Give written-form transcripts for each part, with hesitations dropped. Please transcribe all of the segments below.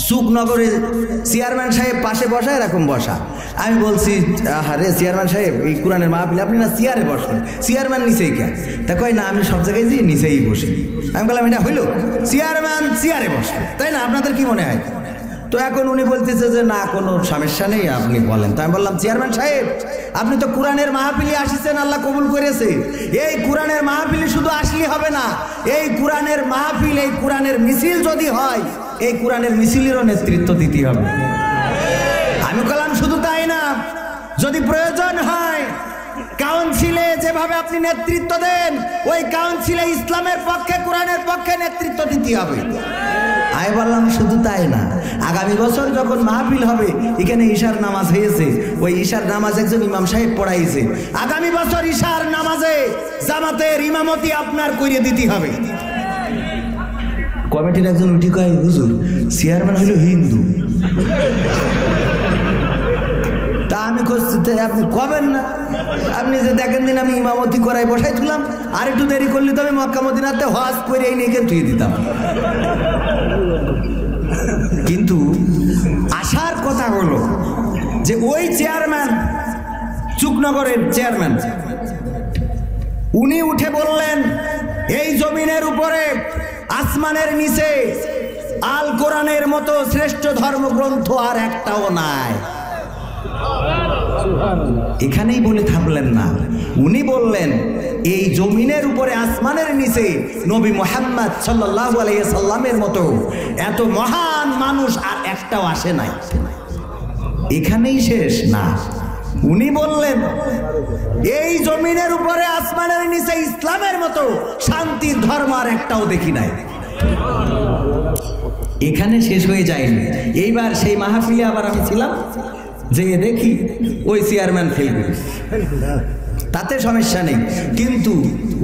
সুকনগরে chairman সাহেব পাশে বসা, এরকম বসা। আমি বলছি আরে চেয়ারম্যান সাহেব এই কোরআনের মাহফিল আপনি না চেয়ারে বসেন, চেয়ারম্যান নিচেই কেন? তা কয় না আমি সব জায়গায় যে নিচেই বসি। আমি বললাম এটা হইলো, চেয়ারম্যান চেয়ারে বসবে তাই না, আপনাদের কি মনে হয়? তো এখন উনি বলতেছে যে না কোনো সমস্যা নেই আপনি বলেন। তো আমি বললাম চেয়ারম্যান সাহেব আপনি তো কোরআনের মাহফিলে আসিছেন, আল্লাহ কবুল করেছে। এই কোরআনের মাহফিলে শুধু আসলে হবে না, এই কোরআনের মাহফিল, এই কোরআনের মিছিল যদি হয়, এই কোরআনের মিছিলেরও নেতৃত্ব দিতে হবে। আমি বললাম শুধু তাই না, যদি প্রয়োজন হয় কাউন্সিলে যেভাবে আপনি নেতৃত্ব দেন, ওই কাউন্সিলে ইসলামের পক্ষে, কোরআনের পক্ষে নেতৃত্ব দিতে হবে। আমি বললাম শুধু তাই না, আগামী বছর যখন মাহফিল হবে, এখানে ঈশার নামাজ হয়েছে, ওই ঈশার নামাজ একজন ইমাম সাহেব পড়াইছে, আগামী বছর ঈশার নামাজে জামাতের ইমামতি আপনার করিয়ে দিতে হবে। কমিটির একজন উঠি কয় হুজুর চেয়ারম্যান হইল হিন্দু। তা আমি আপনি কবেন না, আপনি যে দেখেন দিন আমি ইমামতি করাই বসাই তুলাম, আর একটু দেরি করলে তো আমি মক্কা মদিনাতে হজ করে এই নিয়ে ধুয়ে দিতাম। কিন্তু আসার কথা হলো যে ওই চেয়ারম্যান, চুকনগরের চেয়ারম্যান, উনি উঠে বললেন এই জমিনের উপরে আসমানের নিচে আল কোরআনের মতো শ্রেষ্ঠ ধর্মগ্রন্থ আর একটাও নাই। এখানেই বলে থাকলেন না, উনি বললেন এই জমিনের উপরে আসমানের নিচে নবী মুহাম্মদ সাল্লাল্লাহু আলাইহি সাল্লামের মতো এত মহান মানুষ আর একটাও আসে নাই। এখানেই শেষ না, উনি বললেন এই জমিনের উপরে আসমানের নিচে ইসলামের মতো শান্তির ধর্ম আর একটাও দেখি নাই। এখানে শেষ হয়ে যায়নি। এইবার সেই মাহফিলে আবার আমি ছিলাম, যে দেখি ওই চেয়ারম্যান ফেল করেছে, তাতে সমস্যা নেই। কিন্তু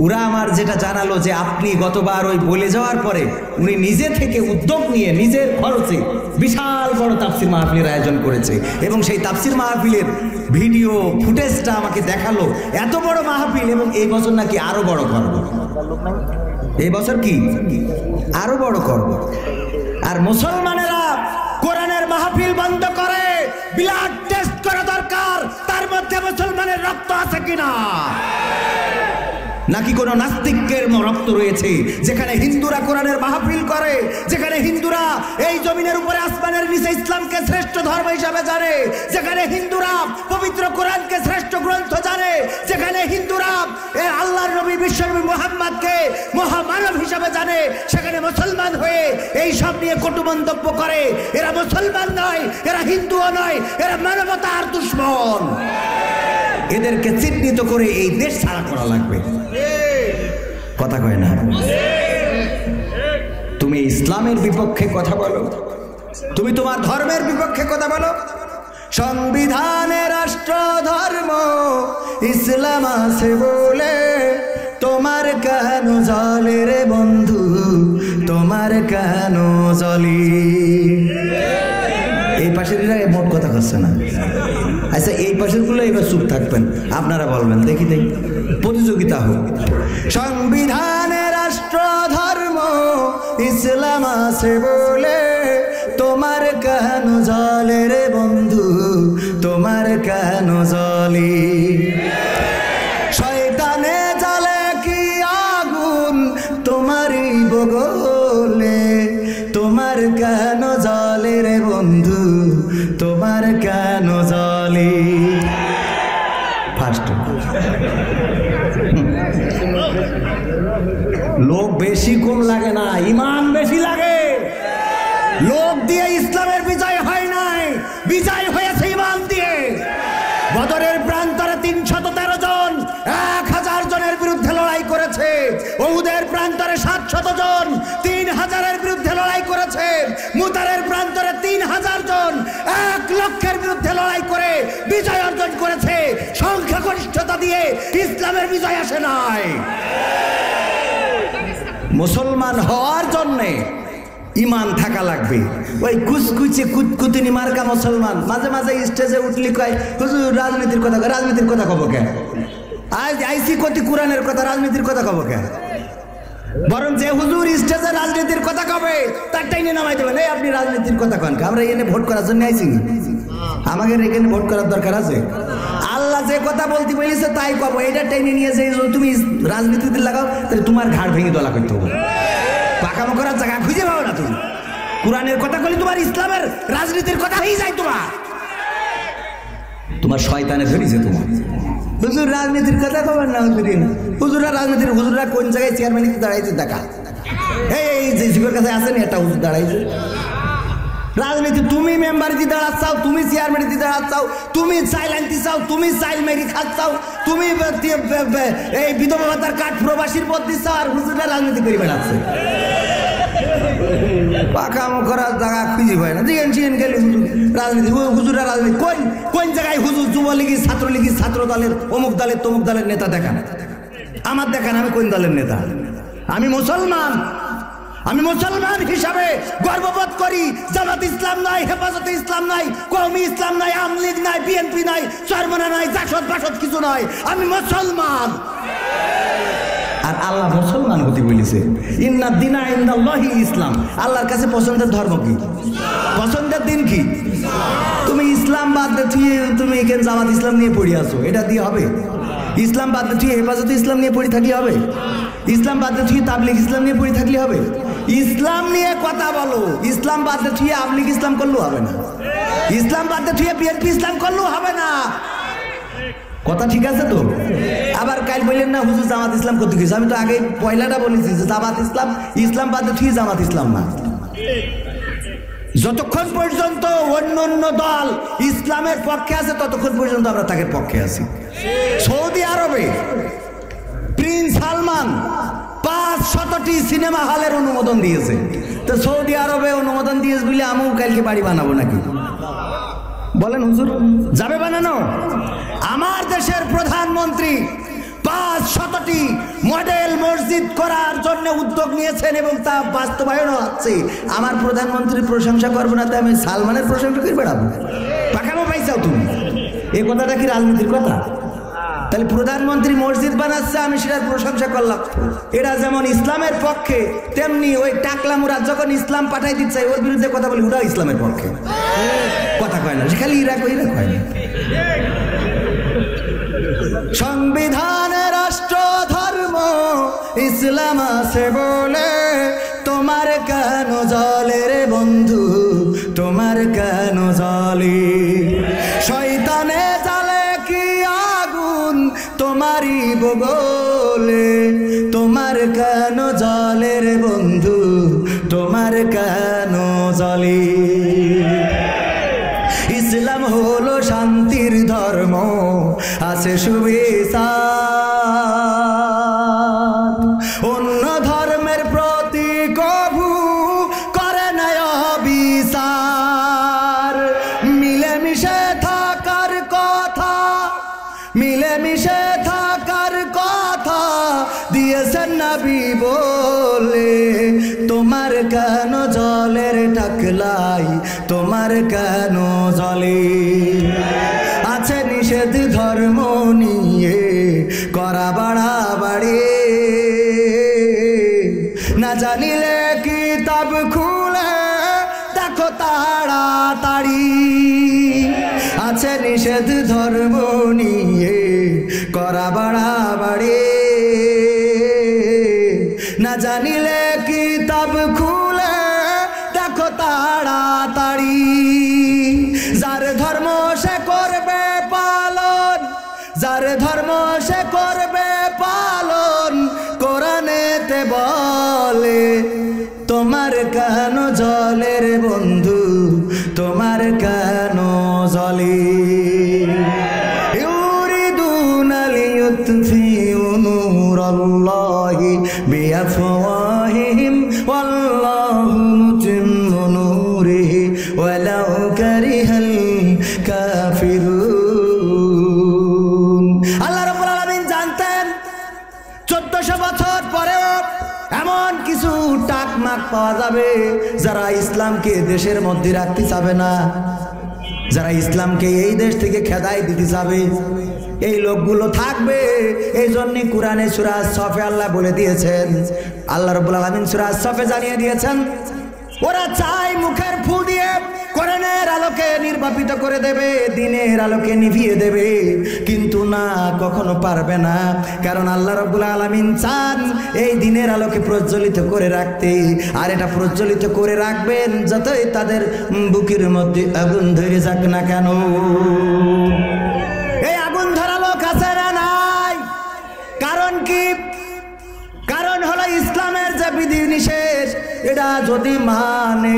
ওরা আমার যেটা জানালো যে আপনি গতবার ওই বলে যাওয়ার পরে উনি নিজে থেকে উদ্যোগ নিয়ে নিজের খরচে বিশাল বড় তাফসির মাহফিলের আয়োজন করেছে, এবং সেই তাফসির মাহফিলের ভিডিও ফুটেজটা আমাকে দেখালো। এত বড় মাহফিল, এবং এই বছর নাকি আরো বড় করব, এই বছর কি আরো বড় করব। আর মুসলমানেরা কোরআনের মাহফিল বন্ধ করে ব্লাড টেস্ট করা দরকার, তার মধ্যে মুসলমানের রক্ত আছে কিনা, নাকি কোনো নাস্তিকের রক্ত রয়েছে। যেখানে হিন্দুরা কোরআনের মাহফিল করে, যেখানে হিন্দুরা এই জমিনের উপরে আসমানের নিচে ইসলামকে শ্রেষ্ঠ ধর্ম হিসাবে জানে, যেখানে হিন্দুরা পবিত্র কোরআনকে শ্রেষ্ঠ গ্রন্থ জানে, যেখানে হিন্দুরা আল্লাহর নবী বিশ্বনবী মুহাম্মদকে মহামানব হিসাবে জানে, সেখানে মুসলমান হয়ে এই সব নিয়ে কটু মন্তব্য করে। এরা মুসলমান নয়, এরা হিন্দুও নয়, এরা মানবতার দুশমন। এদেরকে চিহ্নিত করে এই দেশ ছাড়া করা লাগবে। কথা কয় না? তুমি ইসলামের বিপক্ষে কথা বলো, তুমি তোমার ধর্মের বিপক্ষে কথা বলো। সংবিধানে রাষ্ট্র ধর্ম ইসলাম আছে বলে তোমার কেন জ্বলে রে বন্ধু, তোমার কেন জ্বলি? এই পাশের মোট কথা করছে না। আচ্ছা এই পাশের গুলো এবার চুপ থাকবেন, আপনারা বলবেন, দেখি দেখি প্রতিযোগিতা হোক। সংবিধানে রাষ্ট্র ধর্ম ইসলাম আছে বলে তোমার কেন জ্বলে রে বন্ধু, তোমার কেন জ্বলি? শয়তানে জ্বলে কি আগুন তোমারই বগলে, তোমার কেন জ্বলে রে বন্ধু, তোমার কেন জ্বলি? ফার্স্ট লোক বেশি কম লাগে না, ইমান বেশি লাগে। লোক দিয়ে ইসলামের বিজয় হয় নাই, বিজয় হয়েছে ইমান দিয়ে। বদরের প্রান্তরে 313 জন 1000 জনের বিরুদ্ধে লড়াই করেছে। উহুদের প্রান্তরে 700 জন 3000-এর বিরুদ্ধে লড়াই করেছে। মুতারের প্রান্তরে 3000 জন 1 লক্ষের বিরুদ্ধে লড়াই করে বিজয় অর্জন করেছে। সংখ্যাগরিষ্ঠতা দিয়ে ইসলামের বিজয় আসে নাই। মুসলমান হওয়ার জন্যে ইমান থাকা লাগবে। ওই কুচকুচে কুতকুতিনি মার্কা মুসলমান মাঝে মাঝে স্টেজে উঠলি কয় হুজুর রাজনীতির কথা, রাজনীতির কথা কব কেন? আজ আইসি কতি কোরআনের কথা, রাজনীতির কথা কব কেন? বরং যে হুজুর স্টেজে রাজনীতির কথা কবে তার টাইনে নামাই দেবেন, এই আপনি রাজনীতির কথা কন, আমরা এখানে ভোট করার জন্য আইছি, আমাদের এখানে ভোট করার দরকার আছে? আল্লাহ যে কথা বলতে বলেছে তাই কব, এটা টাইনে নিয়ে যে তুমি রাজনীতিতে লাগাও তাহলে তোমার ঘাড় ভেঙে দলা করতে হবে, পাকামো করার জায়গা খুঁজে পাও না তুমি। কোরআনের কথা বলি তোমার ইসলামের রাজনীতির কথা হয়ে যায়, তোমার শয়তানে ধরেছে তোমার। হুজুর রাজনীতির কথা খবর না, হুজুরা রাজনীতির, হুজুরা কোন জায়গায় চেয়ারম্যানিতে দাঁড়াইছে দেখা, এই যে শিখর কাছে আসেন একটা হুজুর দাঁড়াইছে। রাজনীতি তুমি মেম্বারিতে দাঁড়াচ্ছাও, তুমি চেয়ারম্যানিতে দাঁড়াচ্ছাও, তুমি চাইল আনতে চাও, তুমি চাইল মেরি খাচ্ছাও, তুমি এই বিধবা ভাতার কাঠ প্রবাসীর পদ দিচ্ছাও, আর হুজুরা রাজনীতি করে বেড়াচ্ছে। পাকামো করার জায়গা খুঁজে পায় না, জিএন গেলে রাজনীতি, হুজুরা রাজনীতি কোন জায়গায় হুজুর যুবলীগের, ছাত্রলীগের, ছাত্র দলের, অমুক দলের তমুক দলের নেতা দেখান, আমার দেখান আমি কোন দলের নেতা। আমি মুসলমান, আমি মুসলমান হিসাবে গর্ববোধ করি। জামাত ইসলাম নাই, হেফাজতে ইসলাম নাই, কওমি ইসলাম নাই, আওয়ামী লীগ নাই, বিএনপি নাই, চরমনা নাই, জাসদ বাসদ কিছু নাই, আমি মুসলমান। আর আল্লাহ মুসলমান হতে বলেছে, ইন্না দিনা ইনদাল্লাহি ইসলাম, আল্লাহর কাছে পছন্দের ধর্ম কি, পছন্দের দিন কি? তুমি ইসলাম বাদ দিয়ে তুমি এখানে জামাত ইসলাম নিয়ে পড়ে আসো, এটা দিয়ে হবে? ইসলাম বাদ দিয়ে হেফাজতে ইসলাম নিয়ে পড়ে থাকলে হবে? ইসলাম বাদ দিয়ে তাবলিগ ইসলাম নিয়ে পড়ে থাকলে হবে? ইসলাম নিয়ে কথা বলো, ইসলাম বাদ দিয়ে আওয়ামী লীগ ইসলাম করলেও হবে না, ইসলাম বাদ দিয়ে বিএনপি ইসলাম করলেও হবে না। কথা ঠিক আছে তো? আবার কাল বললেন না হুজুর জামাত ইসলাম করতে গেছে, আমি তো আগে পয়লাটা বলেছি যে জামাত ইসলাম, ইসলাম বাদ দিয়ে জামাত ইসলাম না। যতক্ষণ পর্যন্ত অন্য অন্য দল ইসলামের পক্ষে আছে ততক্ষণ পর্যন্ত আমরা তাদের পক্ষে আছি। সৌদি আরবে প্রিন্স সালমান 500টি সিনেমা হলের অনুমোদন দিয়েছে, তো সৌদি আরবে অনুমোদন দিয়েছে বলে আমিও কালকে বাড়ি বানাবো নাকি? বলেন হুজুর, যাবে বানানো? আমার দেশের প্রধানমন্ত্রী 500টি মডেল মসজিদ করার জন্য উদ্যোগ নিয়েছেন এবং তা বাস্তবায়ন হচ্ছে। আমার প্রধানমন্ত্রীর প্রশংসা করবো না, আমি সালমানের প্রশংসা করে বেড়াবো? পাকামো পাইছাও তুমি? এই কথাটা কি রাজনীতির কথা? তাহলে প্রধানমন্ত্রী মসজিদ বানাচ্ছে, আমি সেটার প্রশংসা করলাম। এরা যেমন ইসলামের পক্ষে, তেমনি ওই টাকলা মুরাদ যখন ইসলাম পাঠাই দিচ্ছে ওর বিরুদ্ধে কথা বলি, ওরাও ইসলামের পক্ষে কথা কয় না, খালি ইরাক হয় না। সংবিধানে রাষ্ট্র ধর্ম ইসলাম আছে বলে তোমার কেন জলে রে বন্ধু, তোমার কেন জলে? শয়তানে জালে কি আগুন তোমারই বগলে, তোমার কেন জলে রে বন্ধু, তোমার কেন জলে? ইসলাম হলো শান্তির ধর্ম, আছে শুভেচ্ছা, অন্য ধর্মের প্রতি কভু করে না বিচার। মিলেমিশে থাকার কথা, মিলেমিশে থাকার কথা দিয়েছেন নবী বলে, তোমার কেন জলের টাকলাই, তোমার কেন জলে? আছে নিষেধ ধর্ম নিয়ে করা বাড়াবাড়ি, না জানিলে কিতাব খুলে দেখো তাড়াতাড়ি। আছে নিষেধ ধর্ম নিয়ে করা বাড়াবাড়ি, না জানিলে কিতাব খুলে দেখো তাড়াতাড়ি। যার ধর্ম সে করবে পালন, যার ধর্ম সে করবে পালন, কোরআনেতে বলে তোমার কেন জলে রে বন্ধু, তোমার কেন জলে? ইউরিদুনা লিয়ুতফিউ নূরাল্লাহি বিআফওয়াহিহিম ওয়াল্লাহু মুতিম্মু নূরিহি ওয়ালাউ কারিহাল কাফিরুন। আল্লাহ রাব্বুল আলামিন জানতেন 1400 বছর পরেও এমন কিছু টাকমাক পাওয়া যাবে যারা ইসলামকে দেশের মধ্যে রাখতে চাবে না, যারা ইসলামকে এই দেশ থেকে খেদাই দিতে চাবে। এই লোকগুলো থাকবে। এই জন্যই কোরআনে সূরা সফে আল্লাহ বলে দিয়েছেন, আল্লাহ রাব্বুল আলামিন সূরা সফে জানিয়ে দিয়েছেন, ওরা চাই মুখের ফু দিয়ে কোরআনের আলোকে নির্বাপিত করে দেবে, দিনের আলোকে নিভিয়ে দেবে, কিন্তু না, কখনো পারবে না। কারণ আল্লাহ রাব্বুল আলামিন চান এই দিনের আলোকে প্রজ্বলিত করে রাখতে। আর এটা প্রজ্বলিত করে রাখবেন যতই তাদের বুকের মধ্যে আগুন ধরে যাক না কেন। এই আগুন ধরা লোক আছে না নাই? কারণ কি? কারণ হলো ইসলামের যে বিধি নিষেধ এটা যদি মানে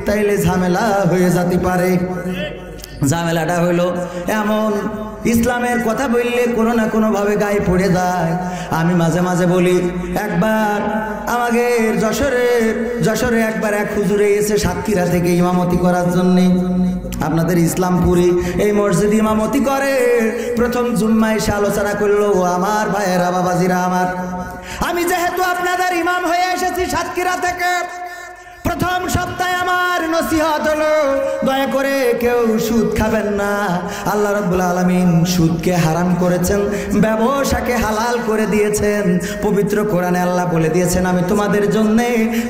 তাইলে ঝামেলা হয়ে যেতে পারে। ঝামেলাটা হইল এমন, ইসলামের কথা বললে কোনো না কোনো ভাবে গায়ে পড়ে যায়। আমি মাঝে মাঝে বলি, একবার আমাদের যশোরে একবার এক হুজুরে এসে সাতক্ষীরা থেকে ইমামতি করার জন্যে, আপনাদের ইসলামপুরে এই মসজিদ ইমামতি করে। প্রথম জুম্মায় এসে আলোচনা করলো, আমার ভাইয়েরা বাবাজিরা আমার, আমি যেহেতু আপনাদের ইমাম হয়ে এসেছি সাতক্ষীরা থেকে, প্রথম সপ্তাহে আমার নসিহত হলো, দয়া করে কেউ সুদ খাবেন না। আল্লাহ রাব্বুল আলামিন সুদকে হারাম করেছেন, ব্যবসাকে হালাল করে দিয়েছেন। পবিত্র কোরআনে আল্লাহ বলে দিয়েছেন, আমি তোমাদের জন্য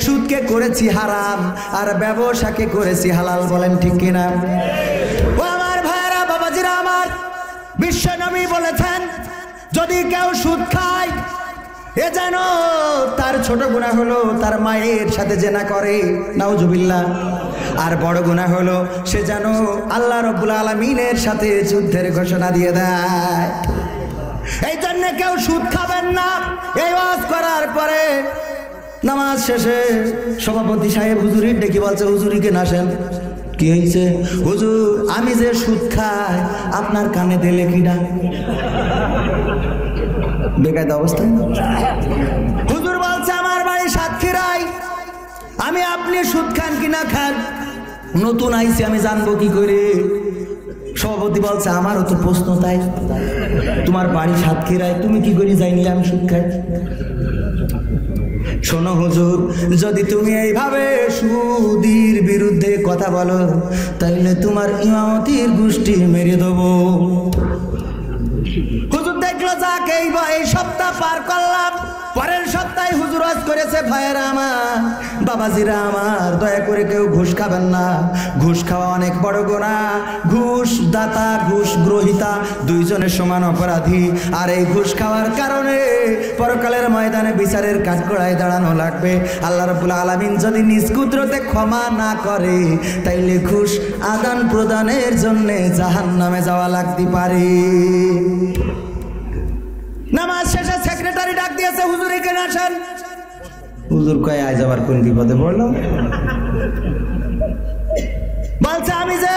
সুদকে করেছি হারাম আর ব্যবসাকে করেছি হালাল। বলেন ঠিক কিনা? ও আমার ভাইরা বাবাজিরা আমার, বিশ্বনবী বলেছেন, যদি কেউ সুদ খায় এ যেন তার ছোট গুনাহ হলো তার মায়ের সাথে জেনা করে, নাউজুবিল্লাহ। আর বড় গুনাহ হলো সে যেন আল্লাহ রাব্বুল আলামিনের সাথে যুদ্ধের ঘোষণা দিয়ে দেয়। এই জন্য কেউ সুদ খাবেন না। এই ওয়াজ করার পরে নামাজ শেষে সভাপতি সাহেব হুজুরির ডেকে বলছে, হুজুরিকে নাসেন। কি হয়েছে? হুজুর, আমি যে সুদ খাই আপনার কানে দিলে কিনা? বেকায়দা অবস্থা। হুজুর বলছে, আমার বাড়ি সাতক্ষীরায়, আমি আপনি সুদ খান কিনা খান, নতুন আইছি, আমি জানবো কি করে? সভাপতি বলছে, আমারও তো প্রশ্ন তাই, তোমার বাড়ি সাতক্ষীরায়, তুমি কি করে জানি আমি সুদ খাই? শোনো হুজুর, যদি তুমি এইভাবে সুদের বিরুদ্ধে কথা বলো তাইলে তোমার ইমামতির গোষ্ঠী মেরে দেবো। হুজুর দেখলো যাক এই সপ্তাহ পার করলাম, পরের সপ্তাহে হুজুর ওয়াজ করেছে, ভাইয়েরা আমার বাবাজিরা আমার, দয়া করে কেউ ঘুষ খাবেন না। ঘুষ খাওয়া অনেক বড় গুনাহ। ঘুষ দাতা ঘুষ গ্রহীতা দুইজনের সমান অপরাধী। আর এই ঘুষ খাওয়ার কারণে পরকালের ময়দানে বিচারের কাঠগড়ায় দাঁড়ানো লাগবে। আল্লাহ রাব্বুল আলামিন যদি নিজ কুদরতে ক্ষমা না করে তাইলে ঘুষ আদান প্রদানের জন্য জাহান্নামে যাওয়া লাগতে পারে। নামাজ শেষে সেক্রেটারি ডাক দিয়েছে, হুজুর এখানে আসেন। হুজুর কয়, আজ আবার কোন বিপদে পড়লাম? বলছে, আমি যে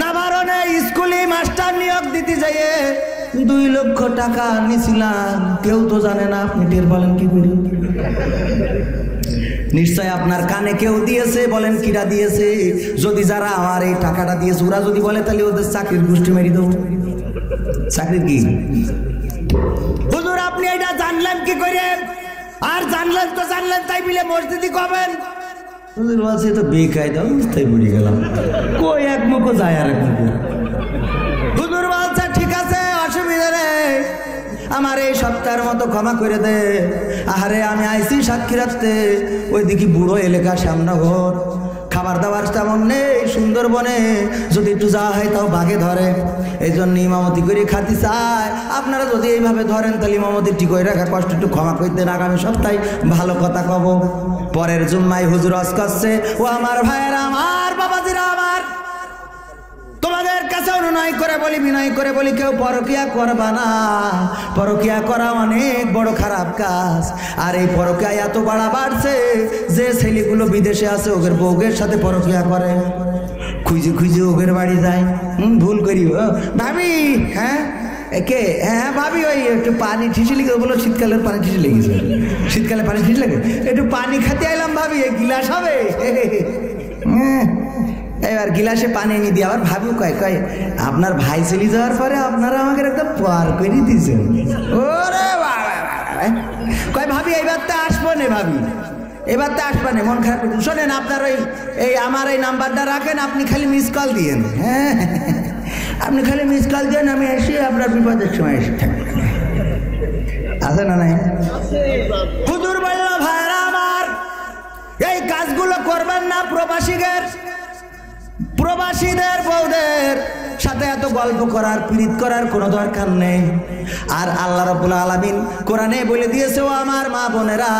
নাভারণে স্কুলে মাস্টার নিয়োগ দিতে যাইয়ে 2 লক্ষ টাকা নিছিলাম, কেউ তো জানে না, আপনি টের বলেন কি করি? নিশ্চয় আপনার কানে কেউ দিয়েছে, বলেন কিরা দিয়েছে? যদি যারা আমার এই টাকাটা দিয়েছে ওরা যদি বলে তাহলে ওদের চাকরির গোষ্ঠী মেরে দেবো। চাকরি কি? হুজুর আপনি এটা জানলেন কি করে? আর জানলেন তো জানলেন, তাই মিলে মসজিদই কবেন? হুজুর বলছে, তো বেকায়দা অবস্থায় পড়ে গেলাম, কই এক মুখো যায় আর এক মুখো। হুজুর বলছে, ঠিক আছে, অসুবিধা নেই, আমার এই সপ্তাহের মতো ক্ষমা করে দে। আরে আমি আইসি সাতক্ষীরাতে, ওই দিকে বুড়ো এলাকা, শ্যামনগর, খাবার দাবার তেমন নেই, সুন্দরবনে যদি একটু যাওয়া হয় তাও বাঘে ধরে, এই জন্য ইমামতি করে খাতি চায়। আপনারা যদি এইভাবে ধরেন তাহলে ইমামতি ঠিক হয়ে রাখা কষ্ট একটু ক্ষমা করে দেন, আগামী সপ্তাহে ভালো কথা কব। পরের জুম্মায় হুজুর ওয়াজ করছে, ও আমার ভাইয়েরা আমার বাবাজিরা আমার, তোমাদের কাছে অনুনয় করে বলি, বিনয় করে বলি, কেউ পরকিয়া করবা না। পরকিয়া করা অনেক বড় খারাপ কাজ। আর এই পরকিয়া এত বাড়ছে যে ছেলেগুলো বিদেশে আছে ওদের বউয়ের সাথে পরকিয়া করে, খুঁজে খুঁজে ওদের বাড়ি যায়। ভুল করি, ভাবি, হ্যাঁ কে? হ্যাঁ ভাবি, ওই একটু পানি ঠিসে লেগে, বলো শীতকালের পানি ঠিসে লেগেছে, শীতকালে পানি ঠিসে লাগে, একটু পানি খেতে আইলাম ভাবি, এই গিলাস হবে? এবার গিলাসে পানি এনে দিয়ে আবার ভাবি কয় কয় আপনার ভাই চলে যাওয়ার পরে আপনারা আমাকে একটা পার করে দিয়েছেন। ওরে বাবা, কয় ভাবি এইবার তো আসবো না, ভাবি এবার তো আসবো না, মন খারাপ করছেন। শোনেন, আপনার এই আমার এই নাম্বারটা রাখেন, আপনি খালি মিস কল দিয়েন। হ্যাঁ, আপনি খালি মিস কল দেন, আমি এসে আপনার বিপদের সময় এসে থাকবেন। আছে না নাই? হুজুর বলল, ভাইরা আমার, এই কাজগুলো করবেন না। প্রবাসীদের বউদের সাথে এত গল্প করার, পীড়িত করার কোনো দরকার নেই। আর আল্লাহ রাব্বুল আলামিন কোরআনে বলে দিয়েছে, ও আমার মা বোনেরা,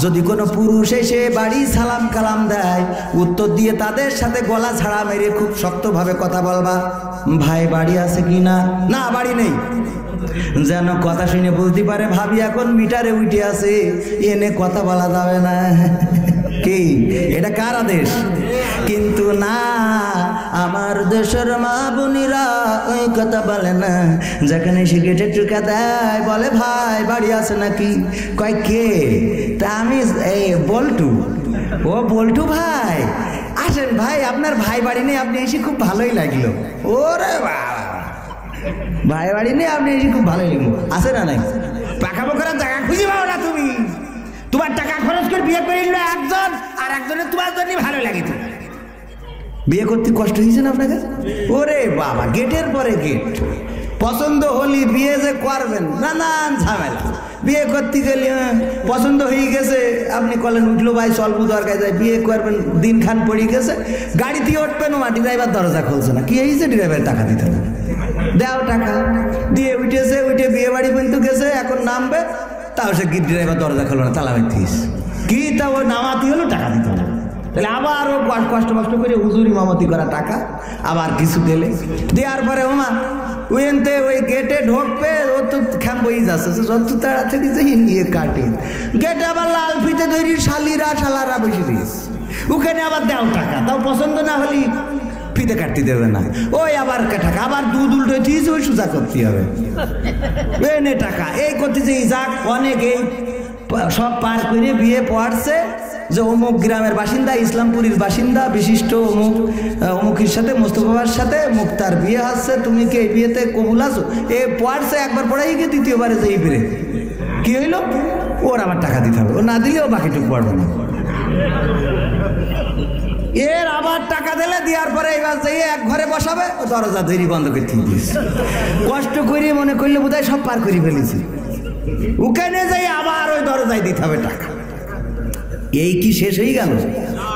যদি কোনো পুরুষ এসে বাড়ি সালাম কালাম দেয়, উত্তর দিয়ে তাদের সাথে গলা ছাড়া মেরে খুব শক্তভাবে কথা বলবা, ভাই বাড়ি আছে কি না? না, বাড়ি নেই। যেন কথা শুনে বুঝতে পারে ভাবি এখন মিটারে উঠে আছে, এনে কথা বলা যাবে না। কি এটা কার আদেশ? কিন্তু না, আমার দেশের মা বোনেরা ওই কথা বলে না। যেখানে সে গেটে টুকা দেয়, বলে ভাই বাড়ি আছে নাকি? কয় কে? তা আমি এই বল্টু। ও বল্টু ভাই, আসেন ভাই, আপনার ভাই বাড়ি নেই, আপনি এসে খুব ভালোই লাগলো। ওরে বাবা, ভাই বাড়ি নেই, আপনি এসে খুব ভালোই লাগলো। আছে না নাই? পাকাবো করার জায়গা খুঁজে পাও না তুমি। তোমার টাকা খরচ করে বিয়ে করে নিল একজন, আর একজনের তোমার জন্য ভালো লাগে। তুমি বিয়ে করতে কষ্ট হয়েছে না আপনাকে? ওরে বাবা, গেটের পরে গেট, পছন্দ হলি বিয়ে যে করবেন, নানান ঝামেলা। বিয়ে করতে গেলে পছন্দ হয়ে গেছে, আপনি কলেন উঠলো ভাই স্বল্প দরকার যায়, বিয়ে করবেন, দিন খান পড়ে গেছে, গাড়ি দিয়ে উঠবেন, মা ড্রাইভার দরজা খুলছে না। কি হয়েছে? ড্রাইভার টাকা দিতে হবে, দেও টাকা দিয়ে উঠেছে, উঠে বিয়ে বাড়ি পর্যন্ত গেছে, এখন নামবে, তাও সে ড্রাইভার দরজা খুললো না, তালা বাইতিস কি, তাও নামাতি হলো, টাকা দিতে হবে। তাহলে আবার ও কষ্ট করে হুজুর ইমামতি করা টাকা আবার কিছু দিলে, দেওয়ার পরে ওমা ওইতে ওই গেটে ঢোকবে, ও তো খ্যাম বই যাচ্ছে, যত তাড়াতাড়ি যে নিয়ে কাটে, গেটে আবার লাল ফিতে তৈরি শালারা বসে দিয়েছে, ওখানে আবার দেও টাকা, তাও পছন্দ না হলে ফিতে কাটতে দেবে না, ওই আবার টাকা, আবার দুধ উল্টে দিয়েছে, ওই সোজা করতে হবে, এনে টাকা, এই করতে যে যাক অনেক, এই সব পার করে বিয়ে পড়ছে যে অমুক গ্রামের বাসিন্দা, ইসলামপুরের বাসিন্দা, বিশিষ্ট অমুকের সাথে, মোস্তফার সাথে মুক্তার বিয়ে আসছে, তুমি কি এই বিয়েতে কবুল আছো? এ পড়ছে, একবার পড়াই গিয়ে দ্বিতীয়বারে যে এই বেড়ে কি হইলো, ওর আবার টাকা দিতে হবে, ও না দিলেও বাকিটুকু পড়বে না। এর আবার টাকা দিলে, দেওয়ার পরে এবার যাই এক ঘরে বসাবে, ও দরজা ধরি বন্ধ করে দিয়েছে, কষ্ট করে মনে করলে বোধহয় সব পার করে ফেলেছি, ওখানে যাই আবার ওই দরজায় দিতে হবে টাকা। এই কি শেষ হয়ে গেল?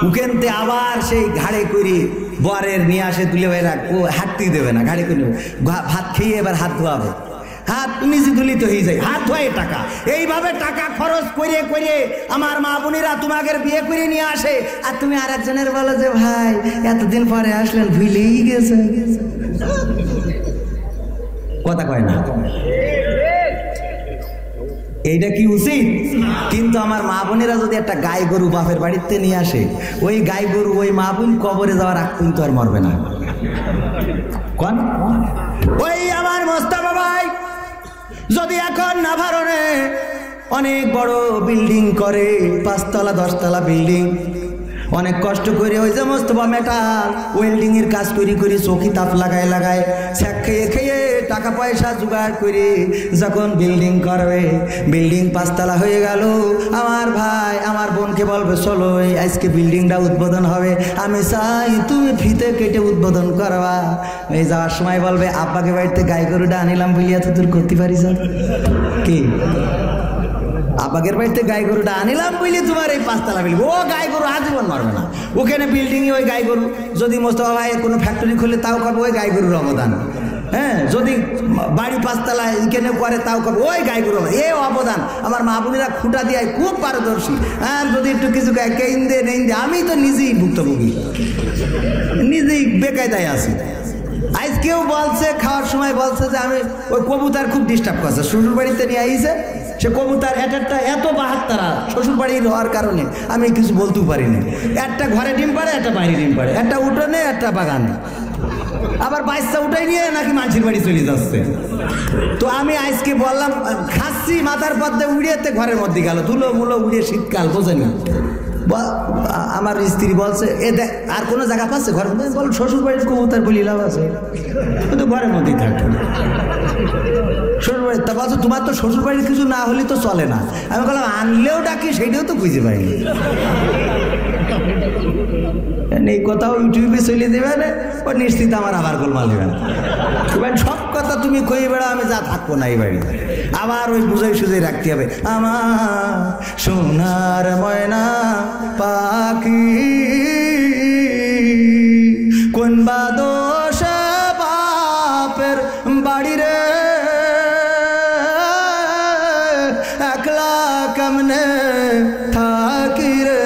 উকেনতে আবার সেই ঘাড়ে করে বরের নিয়ে আসে, তুলে ভাই রাখবো, হাঁটতেই দেবে না, ঘাড়ে করে ভাত খেয়ে এবার হাত ধোয়াবে, হাত নিজে তুলিত হয়ে যায়, হাত ধোয়ে টাকা। এইভাবে টাকা খরচ করে আমার মা বোনেরা তোমাকে বিয়ে করে নিয়ে আসে, আর তুমি আর একজনের বলো যে ভাই এতদিন পরে আসলেন, ভুলেই গেছে, কথা কয় না। এইটা কি উচিত? কিন্তু আমার মা বোনেরা যদি একটা গাই গরু বাপের বাড়িতে নিয়ে আসে, ওই গাই গরু ওই মা বোন কবরে যাওয়ার আগ পর্যন্ত আর মরবে না। কোন ওই আমার মোস্তফা ভাই যদি এখন নাভারণে অনেক বড় বিল্ডিং করে, 5 তলা 10 তলা বিল্ডিং, অনেক কষ্ট করে ওই যে মোস্তফা মেটাল ওয়েল্ডিং এর কাজ করে চোখি তাপ লাগায় ছ্যাক খেয়ে টাকা পয়সা জোগাড় করে যখন বিল্ডিং করবে, বিল্ডিং 5 তলা হয়ে গেল, আমার ভাই আমার বোনকে বলবে চলো আজকে বিল্ডিংটা উদ্বোধন হবে, আমি চাই তুমি ফিতে কেটে উদ্বোধন করবা। এই যাওয়ার সময় বলবে আব্বাকে বাড়িতে গাই গরুটা আনিলাম বলিয়া তো তোর করতে পারিস কি, আব্বাকের বাড়িতে গাই গরুটা আনিলাম বলে তোমার এই 5 তলা বিল্ডিং, ও গাই গরু আজীবন মারবে না, ওখানে বিল্ডিংয়ে ওই গাই গরু, যদি মোস্তফা ভাইয়ের কোনো ফ্যাক্টরি খুলে তাও করবে ওই গাই গরুর অবদান, হ্যাঁ, যদি বাড়ি 5 তলা এখানে করে তাও করবে ওই গাই গরু, এই অবদান। আমার মা বোনেরা খুঁটা দিয়ে খুব পারদর্শী, হ্যাঁ, যদি একটু কিছু কেন দে নেই দে, আমি তো নিজেই ভুক্তভোগী, নিজেই বেকায়দায় আছি। আজ কেউ বলছে খাওয়ার সময় বলছে যে আমি ওই কবুতার খুব ডিস্টার্ব করছে, শ্বশুর বাড়িতে নিয়ে আইছে, সে কবুতার একটা এত বাহাত্তারা শ্বশুর বাড়ির হওয়ার কারণে আমি কিছু বলতেও পারিনি, একটা ঘরে ডিম পাড়ে, একটা বাইরে ডিম পাড়ে, একটা উঠোনে একটা বাগানে, আবার বাচ্চা উঠাই নিয়ে নাকি মানুষের বাড়ি চলে যাচ্ছে। তো আমি আজকে বললাম খাচ্ছি, মাথার পদ্মে উড়িয়েতে ঘরের মধ্যে গেল, ধুলো মুলো উড়িয়ে, শীতকাল বোঝেনি, আমার স্ত্রী বলছে এ দেখ আর কোনো জায়গা পাচ্ছে ঘরের মধ্যে, বল শ্বশুর বাড়ির কবুতর বলি লাভ আছে, কিন্তু ঘরের মধ্যেই থাকতো শ্বশুর বাড়ি। তা বলছো তোমার তো শ্বশুর বাড়ির কিছু না হলে তো চলে না। আমি বললাম আনলেও ডাকি, সেইটাও তো বুঝতে পারিনি। এই কথাও ইউটিউবে চলে দেবেন, ও নিশ্চিত আমার আবার গোলমাল দেবেন। সব কথা তুমি কই বেড়া, আমি যা থাকবো না এই বাড়ি, আবার ওই বুঝাই সুঝাই রাখতে হবে। আমার সোনার ময়না পাখি কোন বা দোষ বাপের বাড়ি রে, একলা কেমনে থাকি রে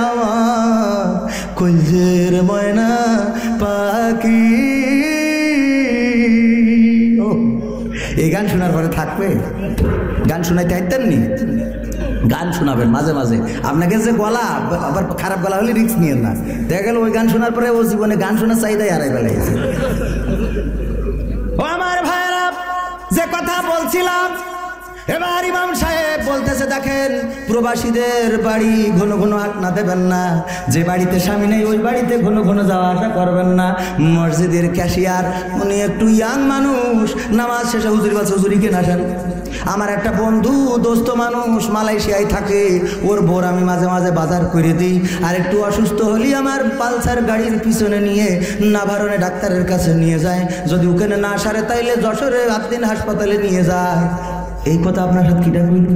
আমার কলজের ময়না পাখি। এই গান শোনার পরে থাকবে? গান শোনাইতে আইতেন নি? গান শোনাবেন মাঝে মাঝে। আপনাকে যে গলা আবার খারাপ গলা হলে রিস্ক নিয়েন না। দেখা গেল ওই গান শোনার পরে ও জীবনে গান শোনার চাহিদাই হারাই ফেলাইছে। ও আমার ভাইরা, যে কথা বলছিলাম, এবার ইমাম সাহেব বলতেছে দেখেন প্রবাসীদের বাড়ি ঘন ঘন হাঁটনা দেবেন না, যে বাড়িতে স্বামী নেই ওই বাড়িতে ঘন ঘন যাওয়া আসা করবেন না। মসজিদের ক্যাশিয়ার উনি একটু ইয়াং মানুষ, নামাজ শেষে হুজুরি বলছে হুজুরি কেন আসেন। আমার একটা বন্ধু দোস্ত মানুষ মালয়েশিয়ায় থাকে, ওর বোর আমি মাঝে মাঝে বাজার করে দিই, আর একটু অসুস্থ হলে আমার পালসার গাড়ির পিছনে নিয়ে নাভারণে ডাক্তারের কাছে নিয়ে যায়, যদি ওখানে না সারে তাইলে যশোরে আদিন হাসপাতালে নিয়ে যায়। এই কথা আপনার সাথে কিটা কইল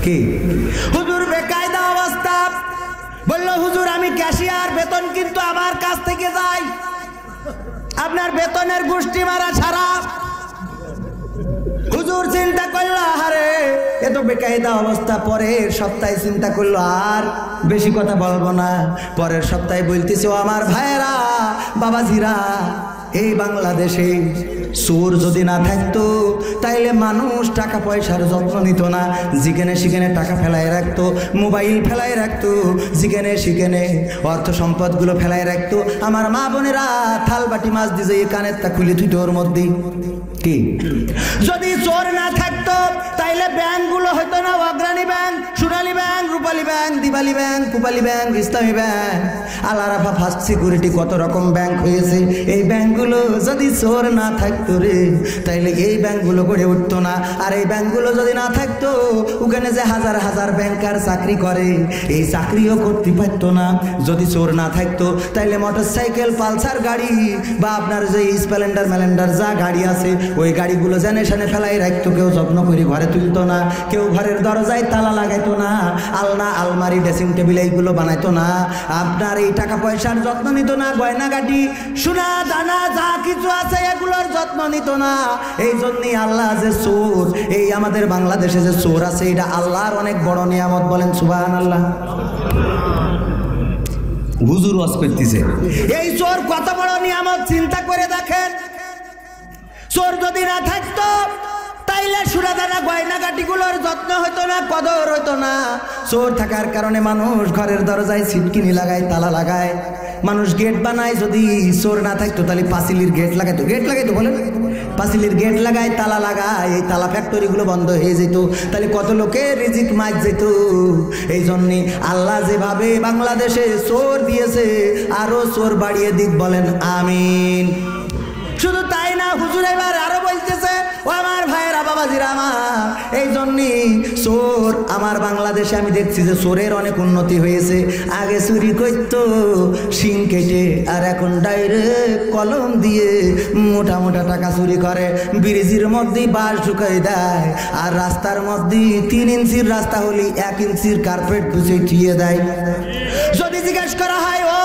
কে? হুজুর বেকায়দা অবস্থা, বলল হুজুর আমি ক্যাশিয়ার, বেতন কিন্তু আমার কাছ থেকে যায়, আপনার বেতনের গোষ্ঠী মারা ছাড়া। হুজুর চিন্তা করলো আরে এত বেকায়দা অবস্থা, পরের সপ্তাহে চিন্তা করলো আর বেশি কথা বলবো না। পরের সপ্তাহে বলতেছে ও আমার ভাইয়েরা বাবাজিরা, এই বাংলাদেশে চোর যদি না থাকতো তাইলে মানুষ টাকা পয়সার যত্ন নিত না, যেখানে সেখানে টাকা ফেলায় রাখতো, মোবাইল ফেলায় রাখতো, যেখানে সেখানে অর্থ সম্পদগুলো ফেলায় রাখতো। আমার মা বোনেরা থাল বাটি মাছ দিয়ে এই কানেরটা খুলে থুইতো ওর মধ্যে। কি যদি চোর না থাকতো তাইলে ব্যাংকগুলো হতো না অগ্রণী ব্যাংক, সোনালী ব্যাংক, রূপালী ব্যাংক, দিবালী ব্যাংক, পুপালী ব্যাংক, ইসলামী ব্যাংক, আল আরাফা ফার্স্ট সিকিউরিটি, কত রকম ব্যাংক হয়েছে। এই ব্যাংকগুলো যদি চোর না থাকতো রে তাইলে এই ব্যাংকগুলো গড়ে উঠতো না। আর এই ব্যাংকগুলো যদি না থাকতো ওখানে যে হাজার হাজার ব্যাংকার চাকরি করে এই চাকরিও করতে পারতো না। যদি চোর না থাকতো তাইলে মোটরসাইকেল পালসার গাড়ি বা আপনার যে স্প্লেন্ডার মেলেন্ডার যা গাড়ি আছে ওই গাড়িগুলো জানে সানে ফেলাই রাখতো, কেউ যত্ন করে ঘরে তুলতো না, কেউ ঘরের দরজায় তালা লাগাইতো না, আলনা আলমারি ড্রেসিং টেবিল এইগুলো বানাইতো না, আপনার এই টাকা পয়সার যত্ন নিত না, গয়নাগাটি সোনা দানা যা কিছু আছে এগুলোর যত্ন নিত না। এই জন্যই আল্লাহ যে চোর, এই আমাদের বাংলাদেশে যে চোর আছে এটা আল্লাহর অনেক বড় নিয়ামত, বলেন সুবহানাল্লাহ। হুজুর ওয়াজ করতেছে এই চোর কত বড় নিয়ামত, চিন্তা করে দেখেন। চোর যদি না থাকতো তাইলে সুরাদানা গয়নাগাটিগুলোর যত্ন হইতো না, কদর হইতো না। চোর থাকার কারণে মানুষ ঘরের দরজায় ছিটকিনি লাগায়, তালা লাগায়, মানুষ গেট বানায়। যদি চোর না থাকতো তাহলে পাঁচিলির গেট লাগাইতো, গেট লাগাইতো বলেন, পাঁচিলির গেট লাগায়, তালা লাগায়, এই তালা ফ্যাক্টরিগুলো বন্ধ হয়ে যেত, তাহলে কত লোকের রিজিক মার যেত। এই জন্যে আল্লাহ যেভাবে বাংলাদেশে চোর দিয়েছে আরো চোর বাড়িয়ে দিক, বলেন আমিন। শুধু তাই না, হুজুর এবার আরো বলতেছে ও আমার ভাইয়েরা বাবাজিরা আমার, এই জন্যই চোর আমার বাংলাদেশে আমি দেখছি যে চোরের অনেক উন্নতি হয়েছে। আগে চুরি করতো শিং কেটে, আর এখন ডাইরেক্ট কলম দিয়ে মোটা মোটা টাকা চুরি করে। ব্রিজের মধ্যে বাঁশ ঢুকাই দেয়, আর রাস্তার মধ্যে 3 ইঞ্চির রাস্তা হলে 1 ইঞ্চির কার্পেট গুছিয়ে ঠিয়ে দেয়। যদি জিজ্ঞেস করা হয় ও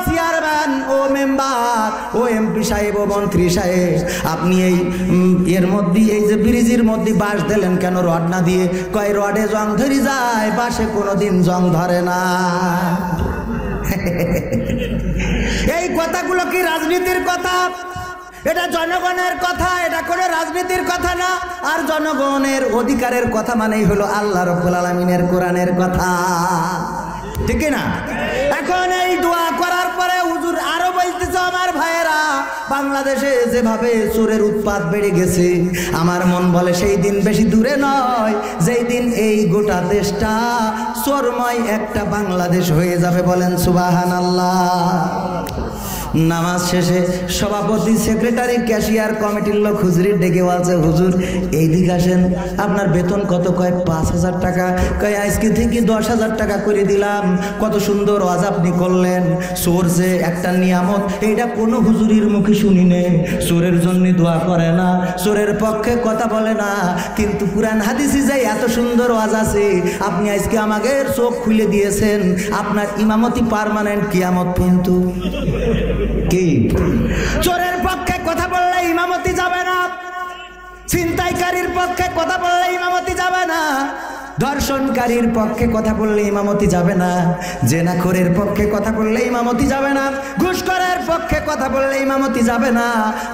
চেয়ারম্যান, ও মেম্বার, ও এমপি সাহেব, ও মন্ত্রী সাহেব, আপনি এই এর মধ্যে এই যে ব্রিজের মধ্যে বাঁশ দিলেন কেন, রড না দিয়ে? কয় রডে জং ধরে যায়, বাঁশে কোনোদিন জং ধরে না। এই কথাগুলো কি রাজনীতির কথা? এটা জনগণের কথা, এটা কোনো রাজনীতির কথা না। আর জনগণের অধিকারের কথা মানেই হলো আল্লাহ রাব্বুল আলামিনের কোরআনের কথা, ঠিক না? এখন এই দোয়া করার পরে হুজুর আরো বলতেছে আমার ভাইয়েরা বাংলাদেশে যেভাবে চোরের উৎপাত বেড়ে গেছে, আমার মন বলে সেই দিন বেশি দূরে নয় যেই দিন এই গোটা দেশটা চোরময় একটা বাংলাদেশ হয়ে যাবে। বলেন সুবহানাল্লাহ। নামাজ শেষে সভাপতি, সেক্রেটারি, ক্যাশিয়ার, কমিটির লোক হুজুরির ডেকে বলছে, হুজুর এইদিকে আসেন, আপনার বেতন কত? কয় 5,000 টাকা। কয় আজকে থেকে 10,000 টাকা করে দিলাম। কত সুন্দর ওয়াজ আপনি করলেন। চোর যে একটা নিয়ামত, এইটা কোনো হুজুরির মুখে শুনি নেই। চোরের জন্য দোয়া করে না, চোরের পক্ষে কথা বলে না, কিন্তু কুরআন হাদিসে যে এত সুন্দর ওয়াজ আছে, আপনি আজকে আমাকে চোখ খুলে দিয়েছেন। আপনার ইমামতি পার্মানেন্ট কিয়ামত কিন্তু। কি চোরের পক্ষে কথা বললে ইমামতি যাবে না, ছিনতাইকারীর পক্ষে কথা বললে ইমামতি যাবে না, ধর্ষণকারীর পক্ষে কথা বললে ইমামতি যাবে না, জেনাখোরের পক্ষে কথা বললে ইমামতি যাবে না, ঘুষখোরের পক্ষে কথা বললে ইমামতি যাবে না।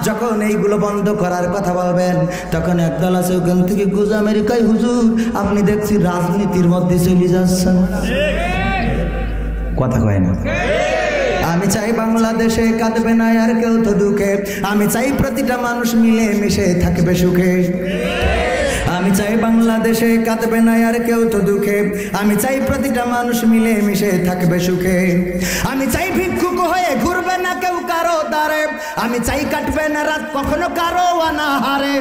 যখন এইগুলো বন্ধ করার কথা বলবেন, তখন একদল আছে ওখান থেকে গুজ আমেরিকায়, হুজুর আপনি দেখছি রাজনীতির মধ্যে চলে যাচ্ছেন। কথা কয় না। আমি চাই বাংলাদেশে কাঁদবে না আর কেউ তো দুঃখে, আমি চাই প্রতিটা মানুষ মিলে মিশে থাকবে সুখে। আমি চাই বাংলাদেশে কাঁদবে না আর কেউ তো দুঃখে, আমি চাই প্রতিটা মানুষ মিলে মিশে থাকবে সুখে। আমি চাই ভিক্ষুক হয়ে ঘুরবে না কেউ কারো দ্বারে, আমি চাই কাটবে না রাত কখনো কারো অনাহারে।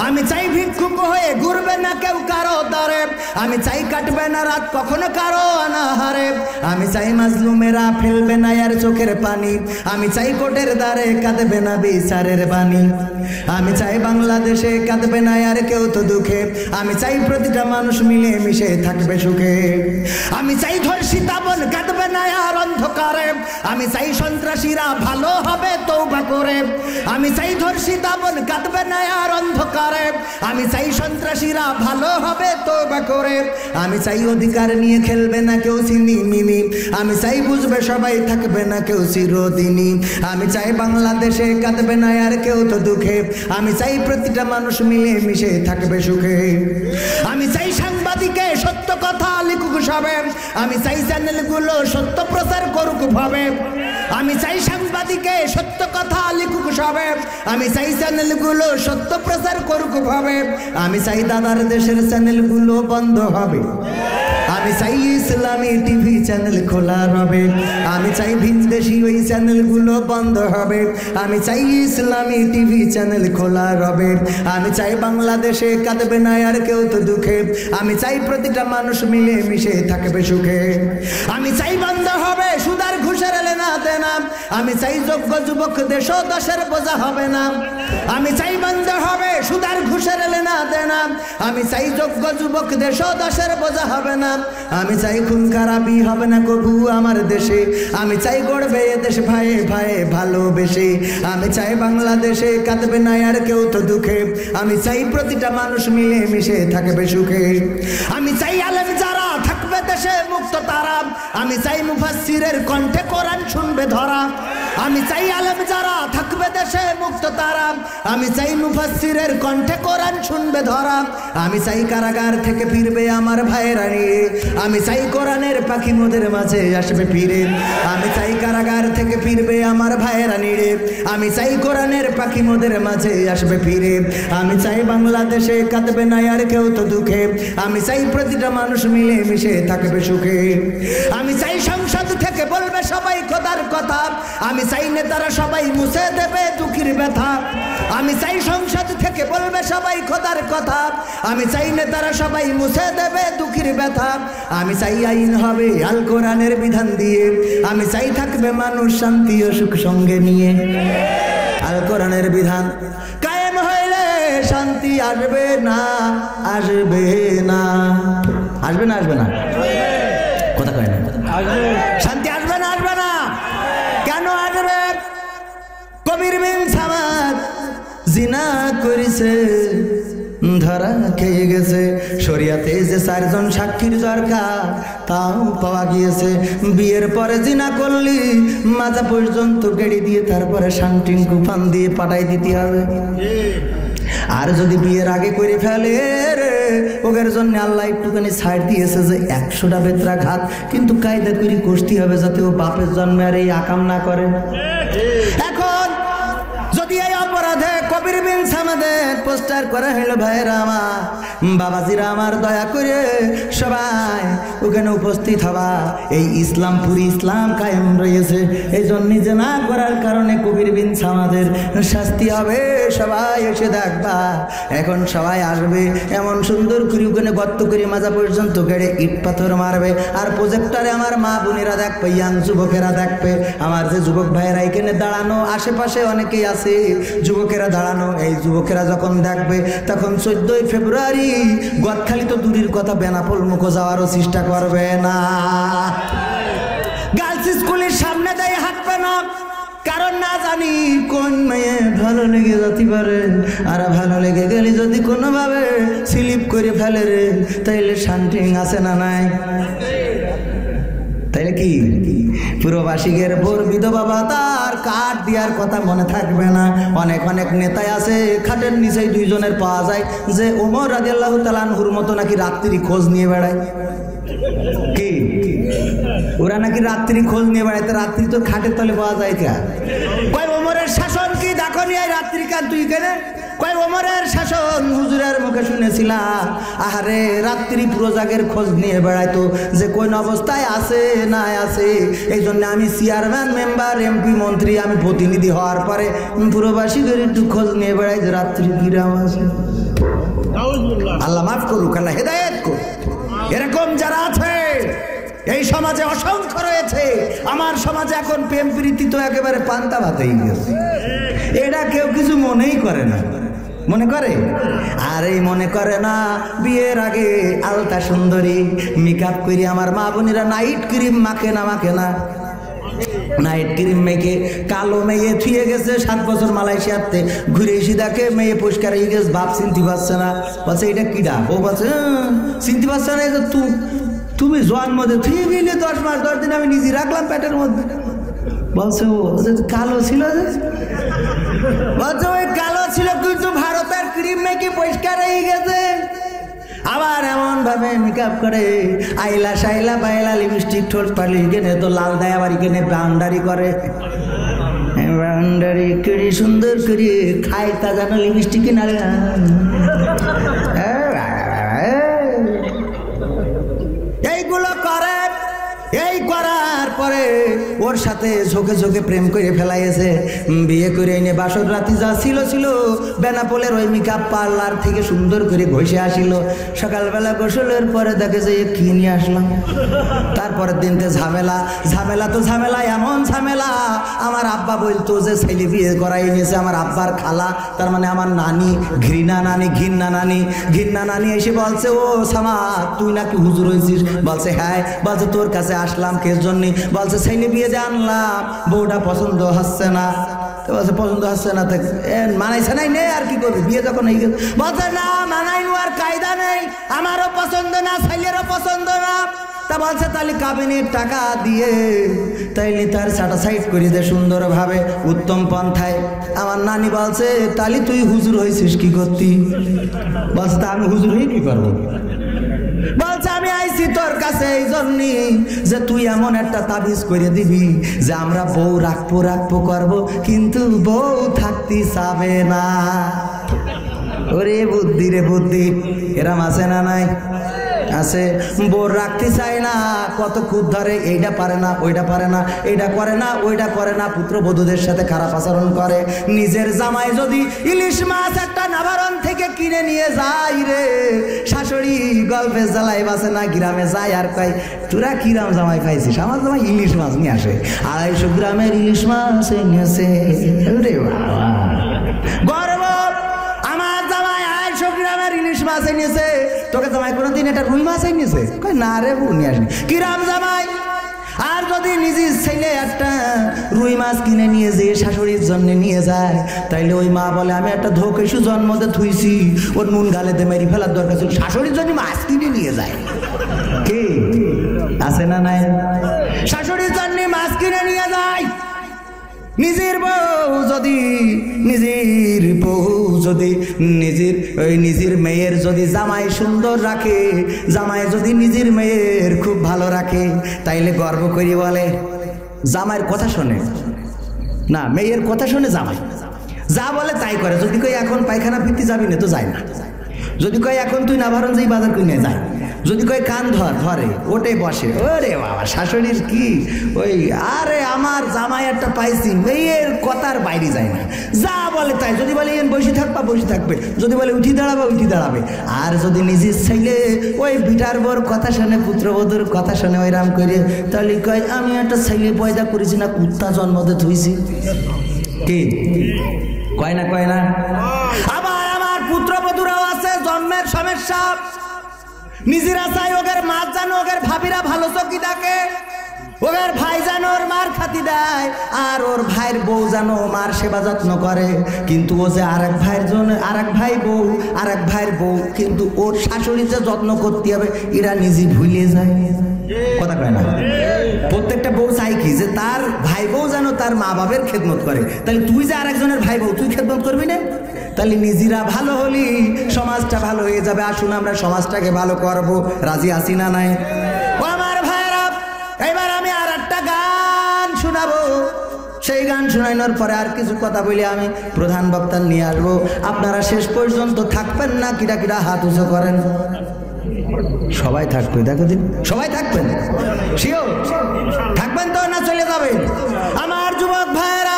আমি চাই ভিক্ষুক হয়ে ঘুরবে না কেউ কারো দ্বারে, আমি চাই কাটবে না রাত কখনো কারো অনাহারে। আমি চাই মাজলুমেরা ফেলবে না আর চোখের পানি, আমি চাই কোর্টের দ্বারে কাঁদবে না বিচারের বাণী। আমি চাই বাংলাদেশে কাঁদবে না আর কেউ তো দুঃখে, আমি চাই প্রতিটা মানুষ মিলে মিশে থাকবে সুখে। আমি চাই ধর্ষিতা বোন কাঁদবে না আর অন্ধকারে, আমি চাই সন্ত্রাসীরা ভালো হবে তওবা করে। আমি চাই ধর্ষিতা বোন কাঁদবে না আর অন্ধকারে, আমি চাই সন্ত্রাসীরা ভালো হবে তওবা করে। আমি চাই অধিকার নিয়ে খেলবে না কেউ ছিনিমিনি, আমি চাই বুঝবে সবাই থাকবে না কেউ চিরদিনই। আমি চাই বাংলাদেশে কাঁদবে না আর কেউ তো দুঃখে, আমি চাই প্রতিটা মানুষ মিলে মিশে থাকবে সুখে। আমি চাই সাংবাদিকে সত্য কথা লিখুক সবে, আমি চাই চ্যানেলগুলো সত্য প্রচার করুক ভাবে। আমি চাই সাংবাদিকে সত্য কথা লিখুক সবে, আমি চাই চ্যানেলগুলো সত্য প্রচার করুক ভাবে। আমি চাই দাদার দেশের চ্যানেলগুলো বন্ধ হবে, আমি চাই ইসলামী টিভি চ্যানেল খোলা হবে। আমি চাই ভিনদেশি ওই চ্যানেলগুলো বন্ধ হবে, আমি চাই ইসলামী টিভি চ্যানেল খোলা হবে। আমি চাই বাংলাদেশে কাঁদবে না আর কেউ তো দুঃখে, আমি চাই প্রতিটা মানুষ মিলে মিশে থাকবে সুখে। আমি চাই বন্ধ হবে সুদার ঘুষের লেনা দেনা, আমি চাই যোগ্য যুবক দেশ দশের বোঝা হবে না। আমি চাই বন্ধ হবে সুদার ঘুষের লেনা দেনা, আমি চাই যোগ্য যুবক দেশ দশের বোঝা হবে না। আমি চাই খুন খারাপি হবে না কবু আমার দেশে, আমি চাই গড়বে এ দেশ ভাইয়ে ভাইয়ে ভালোবেসে। আমি চাই বাংলাদেশে কাঁদবে না আর কেউ তো দুঃখে, আমি চাই প্রতিটা মানুষ মিলে মিশে থাকবে সুখে। আমি চাই আলেম যারা থাকবে দেশে মুক্ত তারা, আমি চাই মুফাসসিরের কণ্ঠে কোরআন শুনবে ধরা। আমি চাই আলেম যারা থাকবে দেশে মুক্ত তারা, আমি চাই মুফাসসিরের কণ্ঠে কোরআন শুনবে ধরা। আমি চাই কারাগার থেকে ফিরবে আমার ভাইয়েরা নিয়ে, আমি চাই কোরআনের পাখি মোদের মাঝে আসবে ফিরে। আমি চাই কারাগার থেকে ফিরবে আমার ভাইয়েরা নিয়ে, আমি চাই কোরআনের পাখি মোদের মাঝে আসবে ফিরে। আমি চাই বাংলাদেশে কাঁদবে না আর কেউ তো দুঃখে, আমি চাই প্রতিটা মানুষ মিলে মিশে থাকবে সুখে। আমি চাই সংসদ থেকে বলবে সবাই খোদার কথা, আমি চাই নেতারা সবাই মুছে দেবে দুঃখীর ব্যথা। আমি চাই সংসদ থেকে বলবে সবাই খোদার কথা, আমি চাই নেতারা সবাই মুছে দেবে দুঃখীর ব্যথা। আমি চাই আইন হবে আল কোরআনের বিধান দিয়ে, আমি চাই থাকবে মানুষ শান্তি ও সুখ সঙ্গে নিয়ে। আল কোরআনের বিধান কায়েম হইলে শান্তি আসবে না, আসবে না, আসবে না, আসবে না, কথা কয় না, শান্তি আসবে না, আসবে না। কেন আসবে? কবির বিন সামাদ জিনা করেছে, ধরা খেয়ে গেছে। শরিয়াতে যে 4 জন সাক্ষীর দরকার তাও পাওয়া গিয়েছে। বিয়ের পরে জিনা করলি মাজা পর্যন্ত গেড়ি দিয়ে তারপরে শান্তিং কুফান দিয়ে পাঠাই দিতে হবে। আর যদি বিয়ের আগে করে ফেলে রে, ওদের জন্য আল্লাহ একটুখানি ছাড় দিয়েছে যে 100টা বেত্রাঘাত, কিন্তু কায়দা করে কষতে হবে যাতে ও বাপের জন্মে আর এই আকাম না করে। এখন কবির বিন সামাদের পোস্টার করা হলো। ভাইয়েরা আমার, বাবাজিরা আমার, দয়া করে সবাই ওখানে উপস্থিত হবা। এই ইসলামপুরি ইসলাম কায়েম রয়েছে, এই জন্য যে না করার কারণে কবির বিন সামাদের শাস্তি হবে। সবাই এসে দেখবা। এখন সবাই আসবে, এমন সুন্দর করে ওখানে গর্ত করে মাজা পর্যন্ত গেড়ে ইট পাথর মারবে। আর প্রজেক্টরে আমার মা বোনেরা দেখবে, ইয়াং যুবকেরা দেখবে। আমার যে যুবক ভাইয়েরা এখানে দাঁড়ানো, আশেপাশে অনেকেই আছে যুবকেরা দাঁড়ানো, এই যুবকেরা যখন দেখবে তখন 14ই ফেব্রুয়ারি গদখালি তো দূরের কথা, বেনাপোল মুখো যাওয়ারও চেষ্টা করবে না। গার্লস স্কুলের সামনে দিয়ে হাঁটবে না, কারণ না জানি কোন মেয়ে ভালো লেগে যেতে পারে। আর ভালো লেগে গেলে যদি কোনোভাবে স্লিপ করে ফেলে রে, তাইলে শান্তি আছে না নাই? তাইলে কি পুরবাসীদের বোর বিধবা ভাতার কাঠ দেওয়ার কথা মনে থাকবে না? অনেক অনেক নেতাই আছে খাটের নিচেই দুইজনের পাওয়া যায় যে ওমর রাদিয়াল্লাহু তাআলা আনহুর মতো নাকি রাত্রি খোঁজ নিয়ে বেড়ায়। কি ওরা নাকি রাত্রি খোঁজ নিয়ে বেড়ায়? রাত্রি তো খাটের তলে পাওয়া যায়। কে কয় ওমরের শাসন কি দেখো নি এই রাত্রি কাল তুই কেনে? কয় ওমরের শাসন হুজুরের মুখে শুনেছিলাম। আহারে রাত্রি পুরো জাগের খোঁজ নিয়ে বেড়াইতো যে কোন অবস্থায় আছে না আছে। এই জন্য আমি চেয়ারম্যান, মেম্বার, এমপি, মন্ত্রী, আমি প্রতিনিধি হওয়ার পরে পুরবাসীদের একটু খোঁজ নিয়ে বেড়াই যে রাত্রি কিরাম আছে। আল্লাহ মাফ করুক, আল্লাহ হেদায়েত করুক। এরকম যারা আছে এই সমাজে অসংখ্য রয়েছে। আমার সমাজে এখন প্রেম প্রীতি তো একেবারে পান্তা ভাত হয়ে গেছে। এটা কেউ কিছু মনেই করে না। মনে করে? আর এই মনে করে না, বিয়ের আগে আলতা সুন্দরী মেকআপ করি আমার মা বোনেরা নাইট ক্রিম মাখে না, নাইট ক্রিম মেখে কালো মেয়ে থুয়ে গেছে 7 বছর মালয়েশিয়াতে, ঘুরে এসে দেখে মেয়ে পরিষ্কার হয়ে গেছে, বাপ চিনতে পারছে না। বলছে এটা কিডা? ও বলছে চিনতে পারছে না, তুমি জন্ম দিয়ে থুয়ে গেলে 10 মাস 10 দিন আমি নিজে রাখলাম পেটের মধ্যে। বলছে ও কালো ছিল, বলছে ওই কালো ছিল কিন্তু ভারতের ক্রিম মেখে পরিষ্কার হয়ে গেছে। আবার এমন ভাবে মেকআপ করে, আইলা সাইলা বাইলা লিপস্টিক ঠোঁট পালি, এখানে তো লাল দেয়, আবার এখানে বাউন্ডারি করে, বাউন্ডারি করে সুন্দর করে খাই তা জানো লিপস্টিক কিনা। এইগুলো করে, এই করার পরে ওর সাথে ঝোঁকে ঝোঁকে প্রেম করে ফেলাইছে। বিয়ে করে এনে বাসর রাতি যা ছিল বেনাপোলের ওই মেকআপ পার্লার থেকে সুন্দর করে ঘষে আসিল। সকালবেলা গোসলের পরে দেখে যে কি নিয়ে আসলাম। তারপরের দিনতে ঝামেলা তো ঝামেলা, এমন ঝামেলা আমার আব্বা বলতো যে ছেলে বিয়ে করাই নিয়েছে আমার আব্বার খালা, তার মানে আমার নানি, ঘৃণা নানি এসে বলছে ও সামা তুই নাকি হুজুর হয়েছিস? বলছে হ্যাঁ। বলছে তোর কাছে আসলাম কের জন্য? বলছে ছেলে বিয়ে যে আনলাম, বউটা পছন্দ হচ্ছে না। তো বলছে পছন্দ হচ্ছে না, মানাইছে নাই, নেই আর কি করবি, বিয়ে যখন হয়ে গেছে। বলছে না মানাইনু আর কায়দা নেই, আমারও পছন্দ না, ছেলেরও পছন্দ না। তা বলছে তাহলে কাবিনের টাকা দিয়ে তাইলে তার সাইড করে দে সুন্দরভাবে উত্তম পন্থায়। আমার নানি বলছে তাহলে তুই হুজুর হয়েছিস কি করতি? বলছে তা আমি হুজুর হয়ে কি করবো? বলছে আমি আইছি তোর কাছে এই জন্যই যে তুই এমন একটা তাবিজ করে দিবি যে আমরা বউ রাখবো করবো, কিন্তু বউ থাকতে চাবে না। ওরে বুদ্ধি রে বুদ্ধি, এরম আছে না নাই? আছে। বোর রাখতে চায় না, কত খুদ ধরে, এইটা পারে না, ওইটা পারে না, এইটা করে না, ওইটা করে না, পুত্রবধূদের সাথে খারাপ আচরণ করে। নিজের জামাই যদি ইলিশ মাছ একটা নাবারণ থেকে কিনে নিয়ে যায় রে, শাশুড়ি গল্পে জ্বালাই বাসে না, গ্রামে যায় আর কয় তোরা কিরাম জামাই পাইছিস? আমার জামাই ইলিশ মাছ নিয়ে আসে, 250 গ্রামের ইলিশ মাছ এনেছে। গর্ব, আমার জামাই 250 গ্রামের ইলিশ মাছ এনেছে। তোকে জামাই কোনোদিন এটা রুই মাছ এনেছে? না রে বউ নিয়ে আসেনি। কিরাম জামাই? আর যদি নিজের ছেলে একটা রুই মাছ কিনে নিয়ে যে শাশুড়ির জন্য নিয়ে যায়, তাইলে ওই মা বলে আমি একটা ধোকেশু জন্মতে থুইছি, ওর নুন গালেতে মেরি ফেলার দরকার ছিল, শাশুড়ির জন্য মাছ কিনে নিয়ে যায়। কি আছে না নাই? শাশুড়ির জন্য মাছ কিনে নিয়ে যায়। নিজের বউ যদি নিজের মেয়ের যদি জামাই সুন্দর রাখে, জামাই যদি নিজের মেয়ের খুব ভালো রাখে, তাইলে গর্ব করে বলে জামাইয়ের কথা শোনে না, মেয়ের কথা শোনে জামাই। যা বলে তাই করে। যদি কই এখন পায়খানা ফিরতে যাবি না তো যায় না, যদি কয় এখন তুই না ভারণ যেই বাজার কিনে যায়, যদি কয় কান ধরে ওটে বসে। ওরে বাবা শাশুড়ির কি ওই, আরে আমার জামাই একটা পাইছি এর কথার বাইরে যায় না, যা বলে তাই। যদি বলে বসে থাকবা বসে থাকবে, যদি বলে উঠি দাঁড়াবে উঠি দাঁড়াবে। আর যদি নিজের ছেলে ওই বিটার বর কথা শোনে, পুত্রবধূর কথা শোনে ওই রাম করে, তাহলে কয় আমি একটা ছেলে পয়দা করেছি না কুত্তা জন্মতে থুইছি। কি কয় না কয় না? আবার আমার পুত্রবধূরাও আছে জন্মের সমস্যা, নিজেরা চাই ওদের মা জানো ওদের ভাবিরা ভালো চকি ডাকে, ওদের ভাই জানো ওর মার খাতি দেয়, আর ওর ভাইয়ের বউ জানো মার সেবা যত্ন করে। কিন্তু ও যে আরেক ভাইয়ের জন্য আরেক ভাই বউ, আরেক ভাইয়ের বউ, কিন্তু ওর শাশুড়ি যে যত্ন করতে হবে এরা নিজে ভুলে যায়। কথা কয় না? প্রত্যেকটা বউ চাই কি যে তার ভাই বউ যেন তার মা বাবার খেদমত করে। তাহলে তুই যে আরেকজনের ভাই বউ তুই খেদমত করবি না? তাহলে নিজেরা ভালো হলি সমাজটা ভালো হয়ে যাবে। আসুন আমরা সমাজটাকে ভালো করব, রাজি আছি না নাই? ও আমার ভাইরা, এবার আমি আর একটা গান শোনাবো। সেই গান শোনানোর পরে আর কিছু কথা বলে আমি প্রধান বক্তা নিয়ে আসবো। আপনারা শেষ পর্যন্ত থাকবেন না? কিরা কিরা হাত উঁচু করেন? সবাই থাকবে, দেখো দিন সবাই থাকবেন, শিওর থাকবেন তো না চলে যাবেন? আমার যুবক ভাইরা,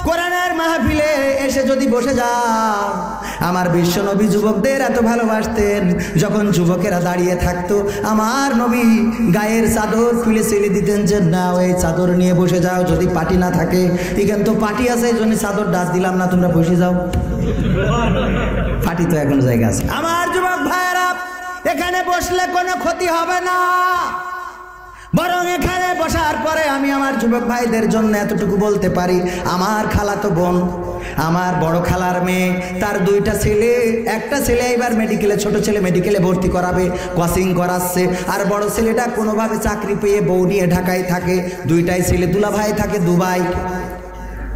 কোরআনের মাহফিলে এসে যদি বসে যান, আমার বিশ্ব নবী যুবকদের এত ভালোবাসতেন। যখন যুবকেরা দাঁড়িয়ে থাকতো আমার নবী গায়ের চাদর খুলে ছেড়ে দিতেন যে না ওই চাদর নিয়ে বসে যাও, যদি পাটি না থাকে। এখান তো পাটি আছে, এই জন্য চাদর ডাক দিলাম না, তোমরা বসে যাও। পাটি তো এখন জায়গা আছে। আমার যুবক ভাইরা, এখানে বসলে কোনো ক্ষতি হবে না, বরং এখানে বসার পরে আমি আমার যুবক ভাইদের জন্য এতটুকু বলতে পারি। আমার খালাতো বোন, আমার বড় খালার মেয়ে, তার দুইটা ছেলে, একটা ছেলে এবার মেডিকেলে, ছোট ছেলে মেডিকেলে ভর্তি করাবে, কোচিং করাচ্ছে। আর বড় ছেলেটা কোনোভাবে চাকরি পেয়ে বউ নিয়ে ঢাকায় থাকে। দুইটাই ছেলে দুলা ভাই থাকে দুবাই।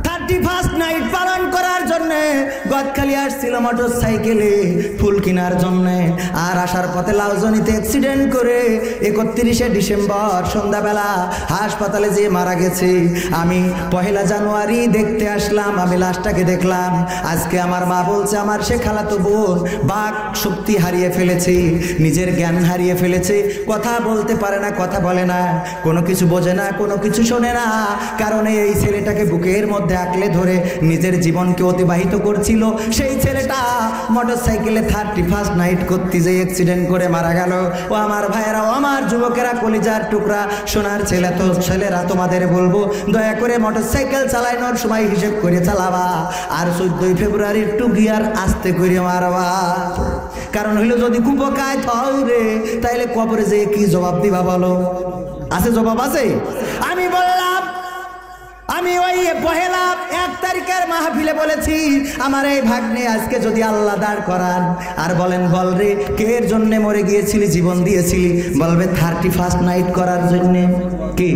31st নাইট পালন করার জন্য গদখালি আসছিল মোটর সাইকেলে ফুল কেনার জন্য। আর আসার পথে লাউজনিতে অ্যাক্সিডেন্ট করে 31শে ডিসেম্বর সন্ধ্যাবেলা হাসপাতালে যেয়ে মারা গেছে। আমি 1 জানুয়ারি দেখতে আসলাম, আমি লাশটাকে দেখলাম। আজকে আমার মা বলছে আমার সে খালাতো বোন বাক শক্তি হারিয়ে ফেলেছে, নিজের জ্ঞান হারিয়ে ফেলেছে, কথা বলতে পারে না, কথা বলে না, কোনো কিছু বোঝে না, কোনো কিছু শোনে না। কারণ এই ছেলেটাকে বুকের মধ্যে আঁকলে ধরে নিজের জীবনকে অতিবাহিত করছিল। সেই ছেলেটা মোটরসাইকেলে 31st নাইট করতে যেয়ে অ্যাক্সিডেন্ট করে মারা গেল। ও আমার ভাইয়েরা, ও আমার যুবকেরা, কলিজার টুকরা, সোনার ছেলে তো ছেলেরা, তোমাদের বলবো দয়া করে মোটরসাইকেল চালানোর সময় হিসেব করে চালাবা। আর 14ই ফেব্রুয়ারি একটু গিয়ার আস্তে করে মারবা। কারণ হইলো যদি কুপকায় থরে তাইলে কবরে যে কি জবাব দিবা বলো? আছে জবাব আছে? আমি বললাম, আমি ওই 1 তারিখের মাহফিলে বলেছি আমার এই ভাগ্নে আজকে যদি আল্লাহ দাঁড় করান আর বলেন বল রে কের জন্য মরে গিয়েছিলি, জীবন দিয়েছিলি, বলবে 31st নাইট করার জন্য। কি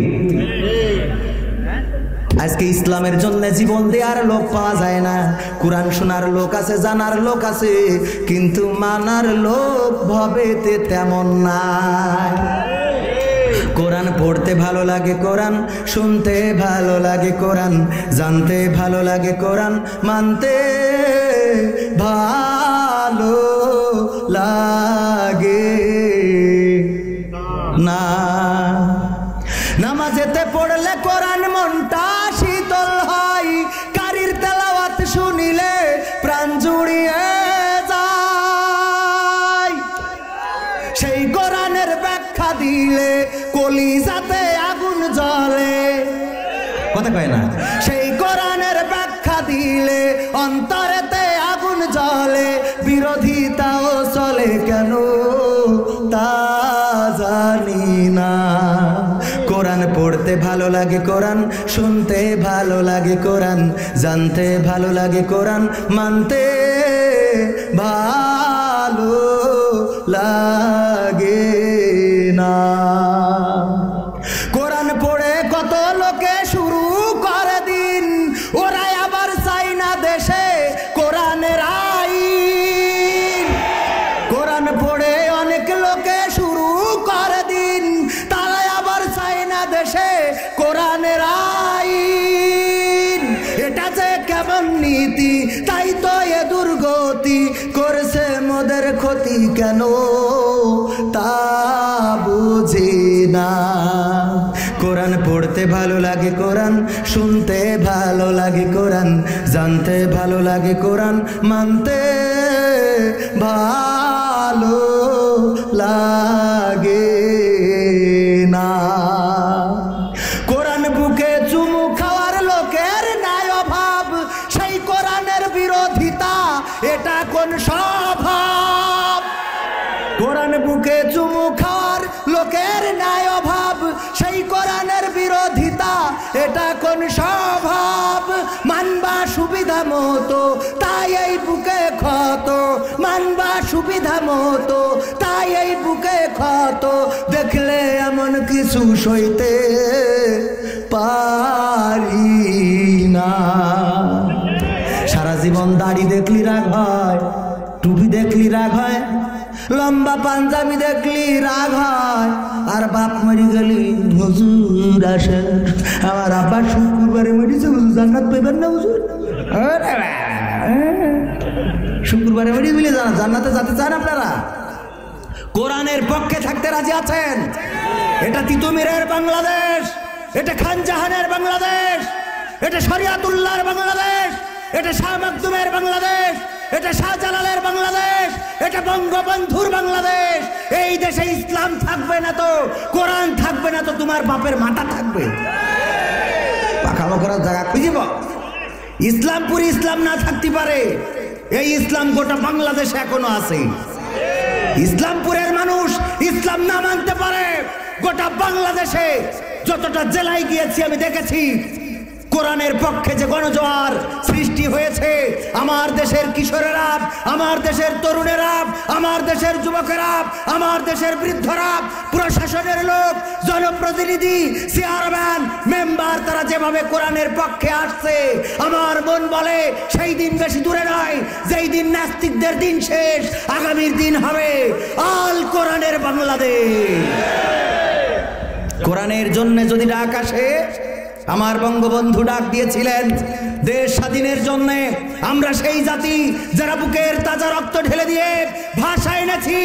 আজকে ইসলামের জন্য জীবন দেওয়ার লোক পাওয়া যায় না। কোরআন শোনার লোক আছে, জানার লোক আছে, কিন্তু মানার লোক ভবেতে তেমন নাই। কোরআন পড়তে ভালো লাগে, কোরআন শুনতে ভালো লাগে, কোরআন জানতে ভালো লাগে, কোরআন মানতে ভালো লাগে না। নামাজেতে পড়লে কোরআন মনটা শীতল হয়, কারির তেলাওয়াত শুনিলে প্রাণ জুড়িয়ে যায়। সেই কোরআনের ব্যাখ্যা দিলে কলিজাতে আগুন জ্বলে। কথা কয় না? সেই কোরআনের ব্যাখ্যা দিলে অন্তরেতে আগুন জ্বলে। বিরোধিতাও চলে কেন তা জানি না। কোরআন পড়তে ভালো লাগে, কোরআন শুনতে ভালো লাগে, কোরআন জানতে ভালো লাগে, কোরআন মানতে ভালো লাগে না। কোরআন পড়ে কত লোকে শুরু করে দিন, ওরাই আবার চাই না দেশে কোরআনের আইন। কোরআন পড়ে অনেক লোকে শুরু করে দিন, তারাই আবার চাই না দেশে কোরআনের আইন। এটা যে কেমন নীতি কেন তা বুঝি না। কোরআন পড়তে ভালো লাগে, কোরআন শুনতে ভালো লাগে, কোরআন জানতে ভালো লাগে, কোরআন মানতে ভালো লাগে না। কোরআন বুকে চুমু খাওয়ার লোকের নাই অভাব, সেই কোরআনের বিরোধিতা এটা কোন স্বভাব? কোরআন বুকে চুমু খাওয়ার লোকের নাই অভাব, সেই কোরআনের বিরোধিতা এটা কোন স্বভাব? মানবা সুবিধা মতো তাই এই বুকে ক্ষত, মানবা সুবিধা মতো তাই এই বুকে ক্ষত, দেখলে এমন কিছু সইতে পারি না। সারা জীবন দাড়ি দেখলি রাগ হয়, টুপি দেখলি রাগ হয়, লম্বা পাঞ্জাবি দেখলি রাগ হয়, আর বাপ মরি গেলি হুজুর আসেন, আমার আব্বা শুক্রবারে মরিছে হুজুর জান্নাত পেবেন না হুজুর? শুক্রবারে মরি বলে জান্নাতে যেতে চান আপনারা? কোরআনের পক্ষে থাকতে রাজি আছেন? এটা তিতুমিরের বাংলাদেশ, এটা খান জাহানের বাংলাদেশ, এটা শরিয়াতুল্লাহর বাংলাদেশ, এটা শাহ মাকদুমের বাংলাদেশ, এটা শাহজালালের বাংলাদেশ, এটা বঙ্গবন্ধুর বাংলাদেশ। এই দেশে ইসলাম থাকবে না তো, কোরআন থাকবে না তো তোমার বাপের মাথা থাকবে। পাখামো করার জায়গা খুঁজিব। ইসলামপুরি ইসলাম না থাকতে পারে, এই ইসলাম গোটা বাংলাদেশে এখনো আছে। ইসলামপুরের মানুষ ইসলাম না মানতে পারে, গোটা বাংলাদেশে যতটা জেলায় গিয়েছি আমি দেখেছি কোরআনের পক্ষে যে গণজোয়ার সৃষ্টি হয়েছে। আমার দেশের কিশোরেরা, আমার দেশের তরুণেরা, আমার দেশের যুবকেরা, আমার দেশের বৃদ্ধরা, প্রশাসনের লোক, জনপ্রতিনিধি, চেয়ারম্যান, মেম্বার, তারা যেভাবে কোরআনের পক্ষে আসছে, আমার মন বলে সেই দিন বেশি দূরে নয় যেই দিন নাস্তিকদের দিন শেষ, আগামীর দিন হবে আল কোরআনের বাংলাদেশ। কোরআনের জন্য যদি ডাক আসে, আমার বঙ্গবন্ধু ডাক দিয়েছিলেন দেশ স্বাধীনের জন্য। আমরা সেই জাতি যারা বুকের তাজা রক্ত ঢেলে দিয়ে ভাষা এনেছি,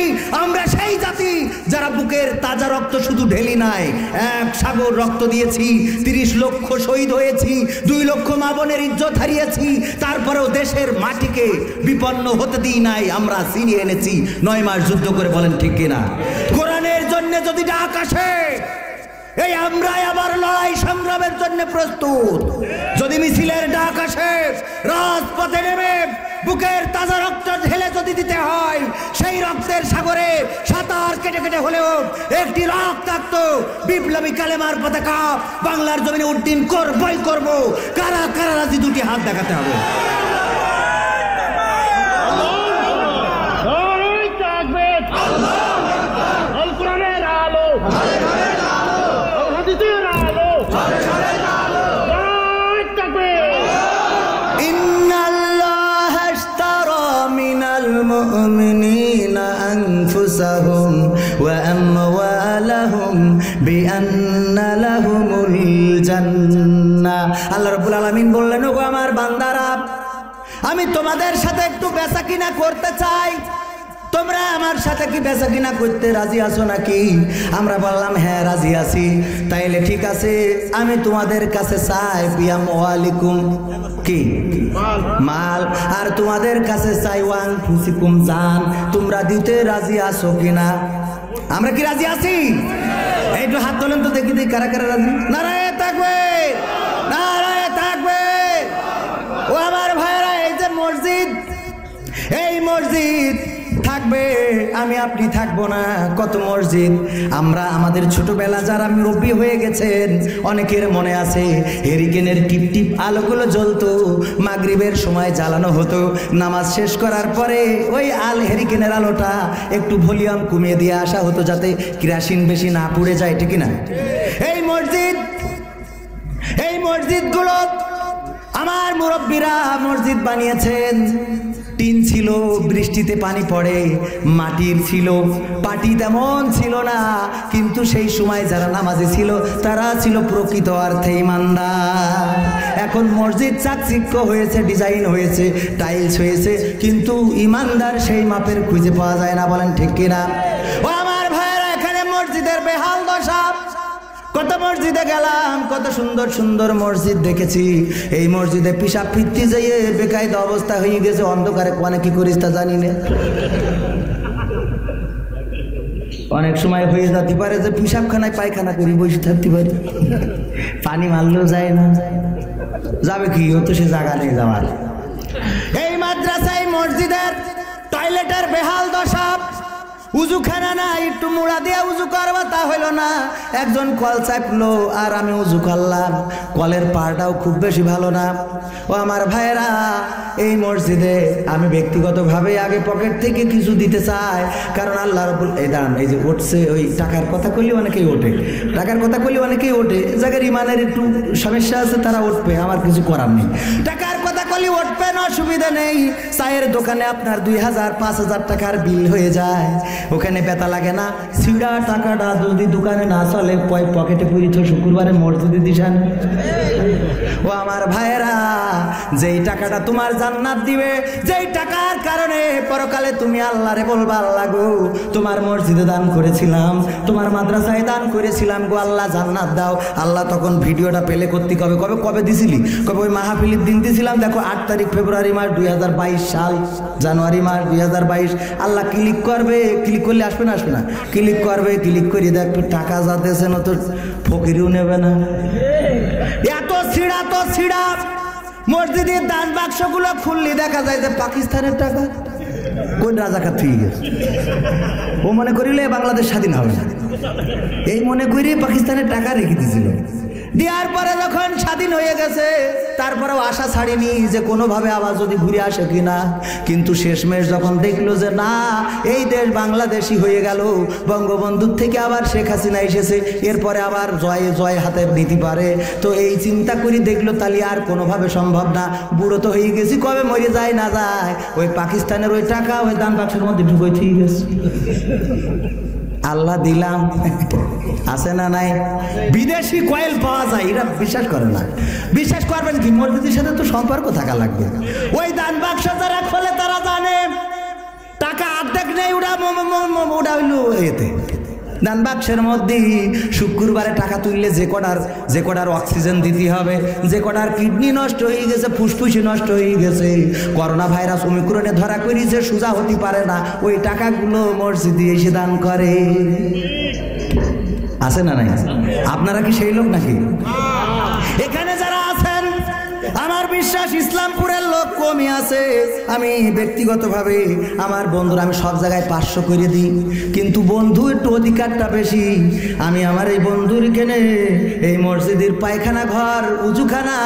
আমরা সেই জাতি যারা বুকের তাজা রক্ত শুধু ঢেলি নাই, এক সাগর রক্ত দিয়েছি, 30 লক্ষ শহীদ হয়েছি, 2 লক্ষ মা বোনের ইজ্জত হারিয়েছি, তারপরেও দেশের মাটিকে বিপন্ন হতে দিই নাই, আমরা ছিনিয়ে এনেছি 9 মাস যুদ্ধ করে। বলেন ঠিক কিনা? কোরআনের জন্য যদি ডাক আসে, এই আমরাই আবার লড়াই সংগ্রামের জন্য প্রস্তুত। যদি মিছিলের ডাক আসে, রাজপথে নেমে বুকের তাজা রক্ত ঢেলে যদি দিতে হয়, সেই রক্তের সাগরে সাঁতার কেটে কেটে হলেও একটি রক্তাক্ত বিপ্লবী কালেমার পতাকা বাংলার জমিনে উড্ডীন করবই করব। কারা কারা রাজি? 2টি হাত দেখাতে হবে। المؤمنين أنفسهم وأموالهم بأن لهم الجنة। আল্লাহ রাব্বুল আলামিন বললেন, ওগো আমার বান্দারা, আমি তোমাদের সাথে একটু বেচাকিনা করতে চাই, তোমরা আমার সাথে কি বেচাকিনা করতে রাজি আছো নাকি? আমরা বললাম হ্যাঁ রাজি আছি। তাইলে ঠিক আছে, আমি তোমাদের কাছে চাই পিয়াম ওয়ালিকুম কি মাল, আর তোমাদের কাছে চাই ওয়ান ফুসিকুম জান। তোমরা দিতে রাজি আছো কিনা? আমরা কি রাজি আছি? একটু হাত তোলেন তো দেখি দেখি কারা কারা রাজি। নারায়ে তাকবীর, নারায়ে তাকবীর। ও আমার ভাইরা, এই যে মসজিদ, এই মসজিদ থাকবে, আমি আপনি থাকবো না। কত মসজিদ আমরা আমাদের ছোটবেলা যারা মুরব্বী হয়ে গেছেন, অনেকের মনে আছে হেরিকেনের টিপ টিপ আলোগুলো জ্বলতো, মাগরিবের সময় জ্বালানো হতো, নামাজ শেষ করার পরে ওই হেরিকেনের আলোটা একটু ভলিউম কমিয়ে দিয়ে আসা হতো যাতে কেরোসিন বেশি না পুড়ে যায়, ঠিক না? এই মসজিদগুলো আমার মুরব্বীরা মসজিদ বানিয়েছেন। টিন ছিল, বৃষ্টিতে পানি পড়ে, মাটির ছিল, পাটি তেমন ছিল না, কিন্তু সেই সময় যারা নামাজে ছিল তারা ছিল প্রকৃত অর্থে ইমানদার। এখন মসজিদ চাকচিক্য হয়েছে, ডিজাইন হয়েছে, টাইলস হয়েছে, কিন্তু ইমানদার সেই মাপের খুঁজে পাওয়া যায় না। বলেন ঠিক কিনা? ও আমার ভাইয়েরা, এখানে মসজিদের বেহাল দশা। কত মসজিদে গেলাম, কত সুন্দর সুন্দর মসজিদ দেখেছি, এই মসজিদে পিসাব ফিরতে যেয়ে বেকায়দা অবস্থা হয়ে গেছে। অন্ধকারে কোনে কি করিস তা জানি না। অনেক সময় হয়ে যেতে পারে যে পিসাবখানায় পায়খানা করি বসে থাকতে পারি, পানি মারলেও যায় না, যাবে কি হতো সে জায়গা নেই যাওয়ার। এই মাদ্রাসায় মসজিদের টয়লেটের বেহাল দশা। উজুখানা না, একটু মুড়া দিয়ে উজু করবো তা হইল না, একজন কল চাপলো আর আমি উজু করলাম, কলের পাড়টাও খুব বেশি ভালো না। ও আমার ভাইয়েরা, এই মসজিদে আমি ব্যক্তিগতভাবে আগে পকেট থেকে কিছু দিতে চাই, কারণ আল্লাহ রাব্বুল এই দান এই যে উঠছে, ওই টাকার কথা কইলে অনেকেই ওঠে, টাকার কথা কইলে অনেকেই ওঠে, যাদের ইমানের একটু সমস্যা আছে তারা উঠবে, আমার কিছু করার নেই। টাকার কথা কইলে উঠবে না, অসুবিধা নেই। চায়ের দোকানে আপনার 2000 5000 টাকার বিল হয়ে যায়, ওখানে বেতা লাগে না। সিডা টাকাটা যদি দোকানে না চলে, পকেটে পুরি তো শুক্রবারে মসজিদে দিশান। ও আমার ভাইয়েরা, যেই টাকাটা তোমার জান্নাত দিবে, যেই টাকার কারণে পরকালে তুমি আল্লাহরে বলবা, আল্লাহ গো তোমার মসজিদে দান করেছিলাম, তোমার মাদ্রাসায় দান করেছিলাম গো, আল্লাহ জান্নাত দাও। আল্লাহ তখন ভিডিওটা পেলে করতে কবে কবে কবে দিছিলি, কবে ওই মাহফিলের দিন দিছিলাম, দেখো 8 তারিখ ফেব্রুয়ারি মাস 2022 সাল, জানুয়ারি মাস 2022। আল্লাহ ক্লিক করবে, ক্লিক করলে আসবে না, আসবে না, ক্লিক করবে, ক্লিক করে দেখবে টাকা যাতেছে না তো ফকিরও নেবে না। এত ছিড়া তো ছিড়া, মসজিদের দান বাক্সগুলো খুললে দেখা যায় যে পাকিস্তানের টাকা, কোন রাজাকার থেকে গেছে। ও মনে করিলে বাংলাদেশ স্বাধীন হবে না, এই মনে করি পাকিস্তানের টাকা রেখে দিয়েছিল। দেওয়ার পরে যখন স্বাধীন হয়ে গেছে, তারপরেও আশা ছাড়িনি যে কোনোভাবে আবার যদি ঘুরে আসে কিনা, কিন্তু শেষমেশ যখন দেখলো যে না, এই দেশ বাংলাদেশি হয়ে গেল, বঙ্গবন্ধুর থেকে আবার শেখ হাসিনা এসেছে, এরপরে আবার জয়ে জয় হাতে নিতে পারে, তো এই চিন্তা করি দেখলো তাহলে আর কোনোভাবে সম্ভব না, বুড়ো তো হয়ে গেছি, কবে মরে যায় না যায়, ওই পাকিস্তানের ওই টাকা ওই দান বাক্সের মধ্যে ঢুকে ঠিক গেছে। আল্লাহ দিলাম, আছে না নাই? বিদেশি কয়েল পাওয়া যায়, এরা বিশ্বাস করে না। বিশ্বাস করবেন কি, মসজিদের সাথে তো সম্পর্ক থাকা লাগবে। ওই দান বাক্স যারা খোলে তারা জানে টাকা অর্ধেক নেই, ওটা হইলো এতে দান বাক্সের মধ্যে শুক্রবারে টাকা তুললে যে কটার অক্সিজেন দিতে হবে, যে কটার কিডনি নষ্ট হয়ে গেছে, ফুসফুসি নষ্ট হয়ে গেছে, করোনা ভাইরাস ওমিক্রনে ধরা করেছে, সোজা হতে পারে না, ওই টাকাগুলো মসজিদে এসে দান করে। আছে না নাই? আপনারা কি সেই লোক নাকি? এখানে যারা আছেন, আমার বিশ্বাস ইসলামপুরের লোক কমই আছে। আমি ব্যক্তিগতভাবে আমার বন্ধুরা আমি সব জায়গায় 500 করে দিই, কিন্তু বন্ধু একটু অধিকারটা বেশি। আমি আমার এই বন্ধুর এখানে এই মসজিদের পায়খানা ঘর উজুখানা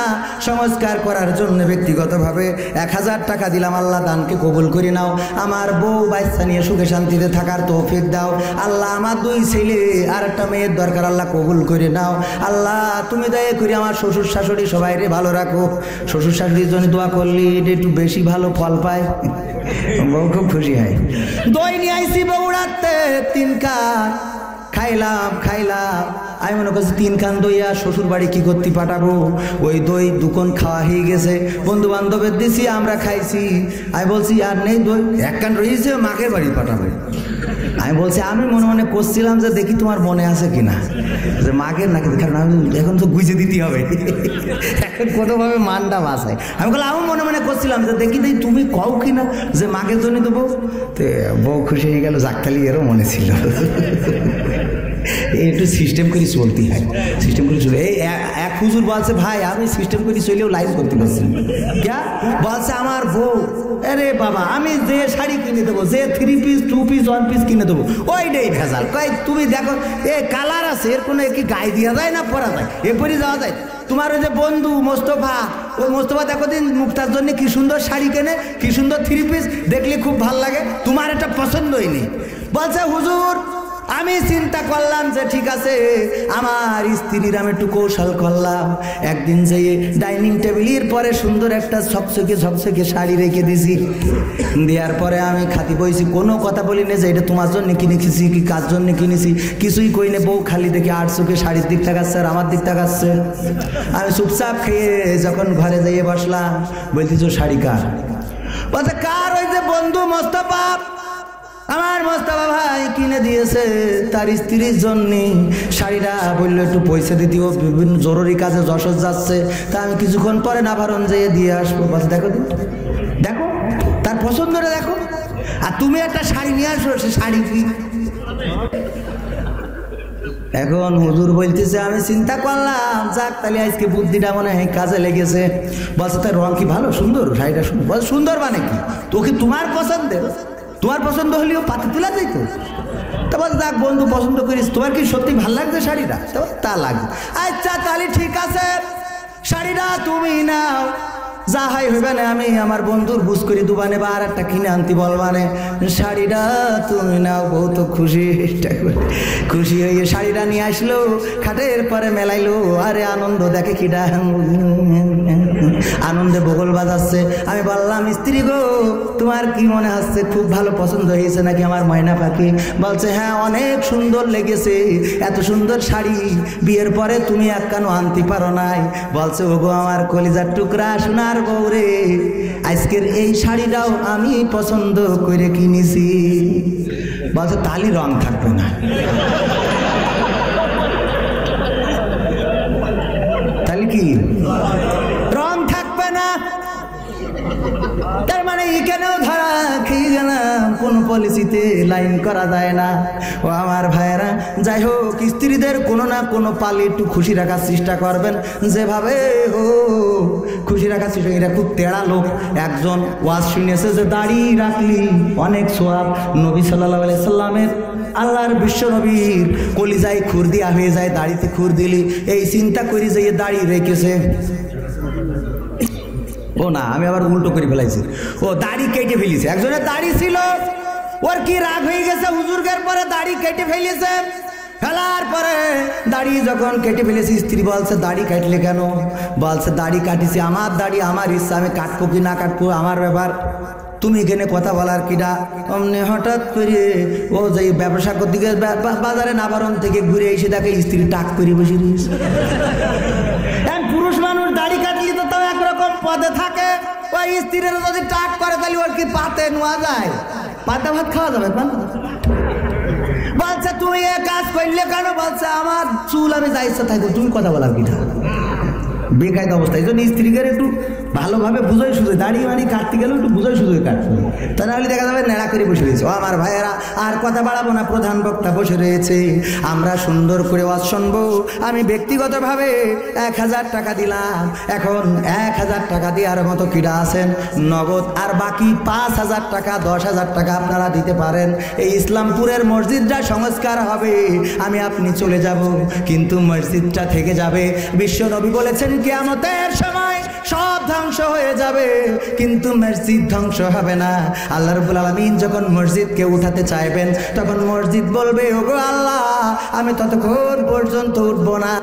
সংস্কার করার জন্য ব্যক্তিগতভাবে 1000 টাকা দিলাম। আল্লাহ দানকে কবুল করে নাও, আমার বউ বাচ্চা নিয়ে সুখে শান্তিতে থাকার তৌফিক দাও। আল্লাহ আমার 2 ছেলে আর একটা মেয়ের দরকার, আল্লাহ কবুল করে নাও। আল্লাহ তুমি দয়া করে আমার শ্বশুর শাশুড়ি সবাই রে ভালো রাখো। শ্বশুর শাশুড়ির জন্য দোয়া করলে এটা একটু বেশি ভালো ফল পায়, বউ খুব খুশি হয়। দই নিয়ে আইসি বউড়াতে 3 কাপ খাইলাম। আমি মনে করছি 3 কান দই আর শ্বশুর বাড়ি কি করতে পাঠাবো, ওই দই 2 কোণ খাওয়া হয়ে গেছে, বন্ধু বান্ধবের দিছি, আমরা খাইছি। আমি বলছি আর নেই দই, 1 কান রয়েছে, মাকের বাড়ি পাঠাবো। আমি বলছি আমি মনে মনে করছিলাম যে দেখি তোমার মনে আছে কিনা, যে মাকে নাকি, কারণ আমি এখন তো গুজে দিতে হবে, এখন কোনোভাবে মানটা বাঁচায়। আমি বললাম আমি মনে মনে করছিলাম যে দেখি তুমি কও কিনা যে মাকে জন্য দেবো। তো বউ খুশি হয়ে গেল, জাক্কালি এরও মনে ছিল। একটু সিস্টেম করে চলতে হয়, সিস্টেম করে চলে। এই এক হুজুর বলছে ভাই আমি সিস্টেম করে চলেও লাইভ করতে পারছি, ক্যা বলছে আমার বউ, আরে বাবা আমি যে শাড়ি কিনে দেবো, যে 3 পিস 2 পিস 1 পিস কিনে দেবো, ওইটাই ভেজাল। কই তুমি দেখো এ কালার আছে, এর কোনো কি গায়ে দেওয়া যায় না পরা যায়, এরপরই যাওয়া যায়। তোমার ওই যে বন্ধু মোস্তফা, ওই মোস্তফা দেখো দিন মুক্তার জন্য কি সুন্দর শাড়ি কেনে, কি সুন্দর 3 পিস, দেখলে খুব ভাল লাগে, তোমার এটা পছন্দই নেই। বলছে হুজুর আমি চিন্তা করলাম যে ঠিক আছে, আমার স্ত্রীর আমি একটু কৌশল করলাম। একদিন যেয়ে ডাইনিং টেবিলের পরে সুন্দর একটা ঝকঝকে শাড়ি রেখে দিছি। দেওয়ার পরে আমি খাতি বইছি, কোনো কথা বলি না যে এটা তোমার জন্য কিনেছি কি কার জন্য কিনেছি, কিছুই কই না। বউ খালি দেখি আর চোখে শাড়ির দিক তাকাচ্ছে আর আমার দিক তাকাচ্ছে। আমি চুপচাপ খেয়ে যখন ঘরে যাইয়ে বসলাম, বলতেছ শাড়ি কার? বলছে কার? ওই যে বন্ধু মোস্তফা, আমার মোস্তফা ভাই কিনে দিয়েছে তার স্ত্রীর জন্য শাড়িটা। বললো একটু পয়সা দিতে, ও বিভিন্ন জরুরি কাজে যশোর যাচ্ছে, তা আমি কিছুক্ষণ পরে নাভারণ যেয়ে দিয়ে আসবো। বলছে দেখো দেখো তার পছন্দটা দেখো, আর তুমি একটা শাড়ি নিয়ে আসো, সে শাড়ি কি? এখন হুজুর বলতেছে, আমি চিন্তা করলাম যাক তাহলে আজকে বুদ্ধিটা মনে হয় কাজে লেগেছে। বলছে তার রং কি ভালো সুন্দর? শাড়িটা সুন্দর। বলছে সুন্দর মানে কি? তোকে তোমার পছন্দের, তোমার পছন্দ হলেও পাতে তোলা যাইত। তারপর যাক বন্ধু পছন্দ করিস, তোমার কি সত্যি ভালো লাগছে শাড়িটা? তা লাগবে। আচ্ছা তাহলে ঠিক আছে, শাড়িটা তুমি নাও, যা হাই হইবে না আমি আমার বন্ধুর বুঝ করি দুবানে বা আর একটা কিনে আনতি বলবানে, শাড়িটা তুমি নাও। বহুত খুশি হয়ে শাড়িটা নিয়ে আসলো, খাটের পরে মেলাইলো। আরে আনন্দ দেখে কিটা আনন্দে বগল বাজাচ্ছে। আমি বললাম স্ত্রী গো তোমার কি মনে হচ্ছে, খুব ভালো পছন্দ হয়েছে নাকি আমার ময়না পাখি? বলছে হ্যাঁ অনেক সুন্দর লেগেছে, এত সুন্দর শাড়ি বিয়ের পরে তুমি এক কানো আনতে পারো নাই। বলছে ওগো আমার কলিজার টুকরা সোনার বউরে, আজকের এই শাড়িটাও আমি পছন্দ করে কিনেছি। বলছে তালি রং থাকবে না। তাহলে কি রং থাকবে না? তার মানে এখানেও ধরা খেয়ে গেলাম, কোন পলিসিতে লাইন করা যায় না। ও আমার ভাইয়েরা, যাই হোক স্ত্রীদের কোনো না কোনো পালে একটু খুশি রাখার চেষ্টা করবেন, যেভাবে ও খুশি রাখার চেষ্টা। এরা খুব তেড়া লোক। একজন ওয়াজ শুনেছে যে দাড়ি রাখলি অনেক সোয়াব। নবী সাল্লাল্লাহু আলাইহি সাল্লামের আল্লাহর বিশ্ব নবীর কলিজায় খুর দিয়া হয়ে যায় দাড়িতে খুর দিলি। এই চিন্তা করি যে দাড়ি রেখেছে। ও না, আমি আবার উল্টো করে ফেলাইছি। ও দাড়ি কেটে ফেলেছে। একজনের দাড়ি ছিল, ওর কি রাগ হয়ে গেছে, হুজুরকের পরে দাড়ি কেটে ফেলেছে। ফেলার পরে দাড়ি যখন কেটে ফেলেছি, স্ত্রী বলছে দাড়ি কাটলে কেন? বলছে দাড়ি কাটিছি, আমার দাড়ি আমার ইচ্ছা, আমি কাটবো কি না কাটবো আমার ব্যাপার, তুমি এখানে কথা বলার কিনা? অমনি হঠাৎ করে ও যে ব্যবসা করতে গিয়ে বাজারে নাবারণ থেকে ঘুরে এসে দেখে স্ত্রী টাক করে বসে রয়েছে। পুরুষ মানুষ দাড়ি কাটলে তো তাও একরকম পদে থাকে, ওই স্ত্রীর যদি টাক করে তাহলে ওর কি পাতে নেওয়া যায়? পাতা ভাত খাওয়া যাবে? বলছে তুমি এ কাজ করলে কেন? বলছে আমার চুল আমি যা ইচ্ছা থাকবো, তুমি কথা বলার কিনা? বেকায়দা অবস্থা। এই জন্য স্ত্রীকে একটু ভালোভাবে বুঝাই শুধু, দাড়ি মাড়ি কাটতে গেলেও একটু বুঝাই শুধু কাটতে, তা নাহলে দেখা যাবে নেড়া করে বসে রয়েছে। ও আমার ভাইয়েরা, আর কথা বাড়াবো না, প্রধান বক্তা বসে রয়েছে, আমরা সুন্দর করে ওয়াজ শুনবো। আমি ব্যক্তিগতভাবে 1000 টাকা দিলাম। এখন 1000 টাকা দেওয়ার মতো কিরা আছেন নগদ, আর বাকি 5000 টাকা 10,000 টাকা আপনারা দিতে পারেন। এই ইসলামপুরের মসজিদটা সংস্কার হবে, আমি আপনি চলে যাব, কিন্তু মসজিদটা থেকে যাবে। বিশ্ব নবী বলেছেন কিয়ামতের সময় সব ধ্বংস হয়ে যাবে, কিন্তু মসজিদ ধ্বংস হবে না। আল্লাহ রাব্বুল আলামিন যখন মসজিদকে উঠাতে চাইবেন, তখন মসজিদ বলবে ওগো আল্লাহ, আমি ততক্ষণ পর্যন্ত উঠবো না।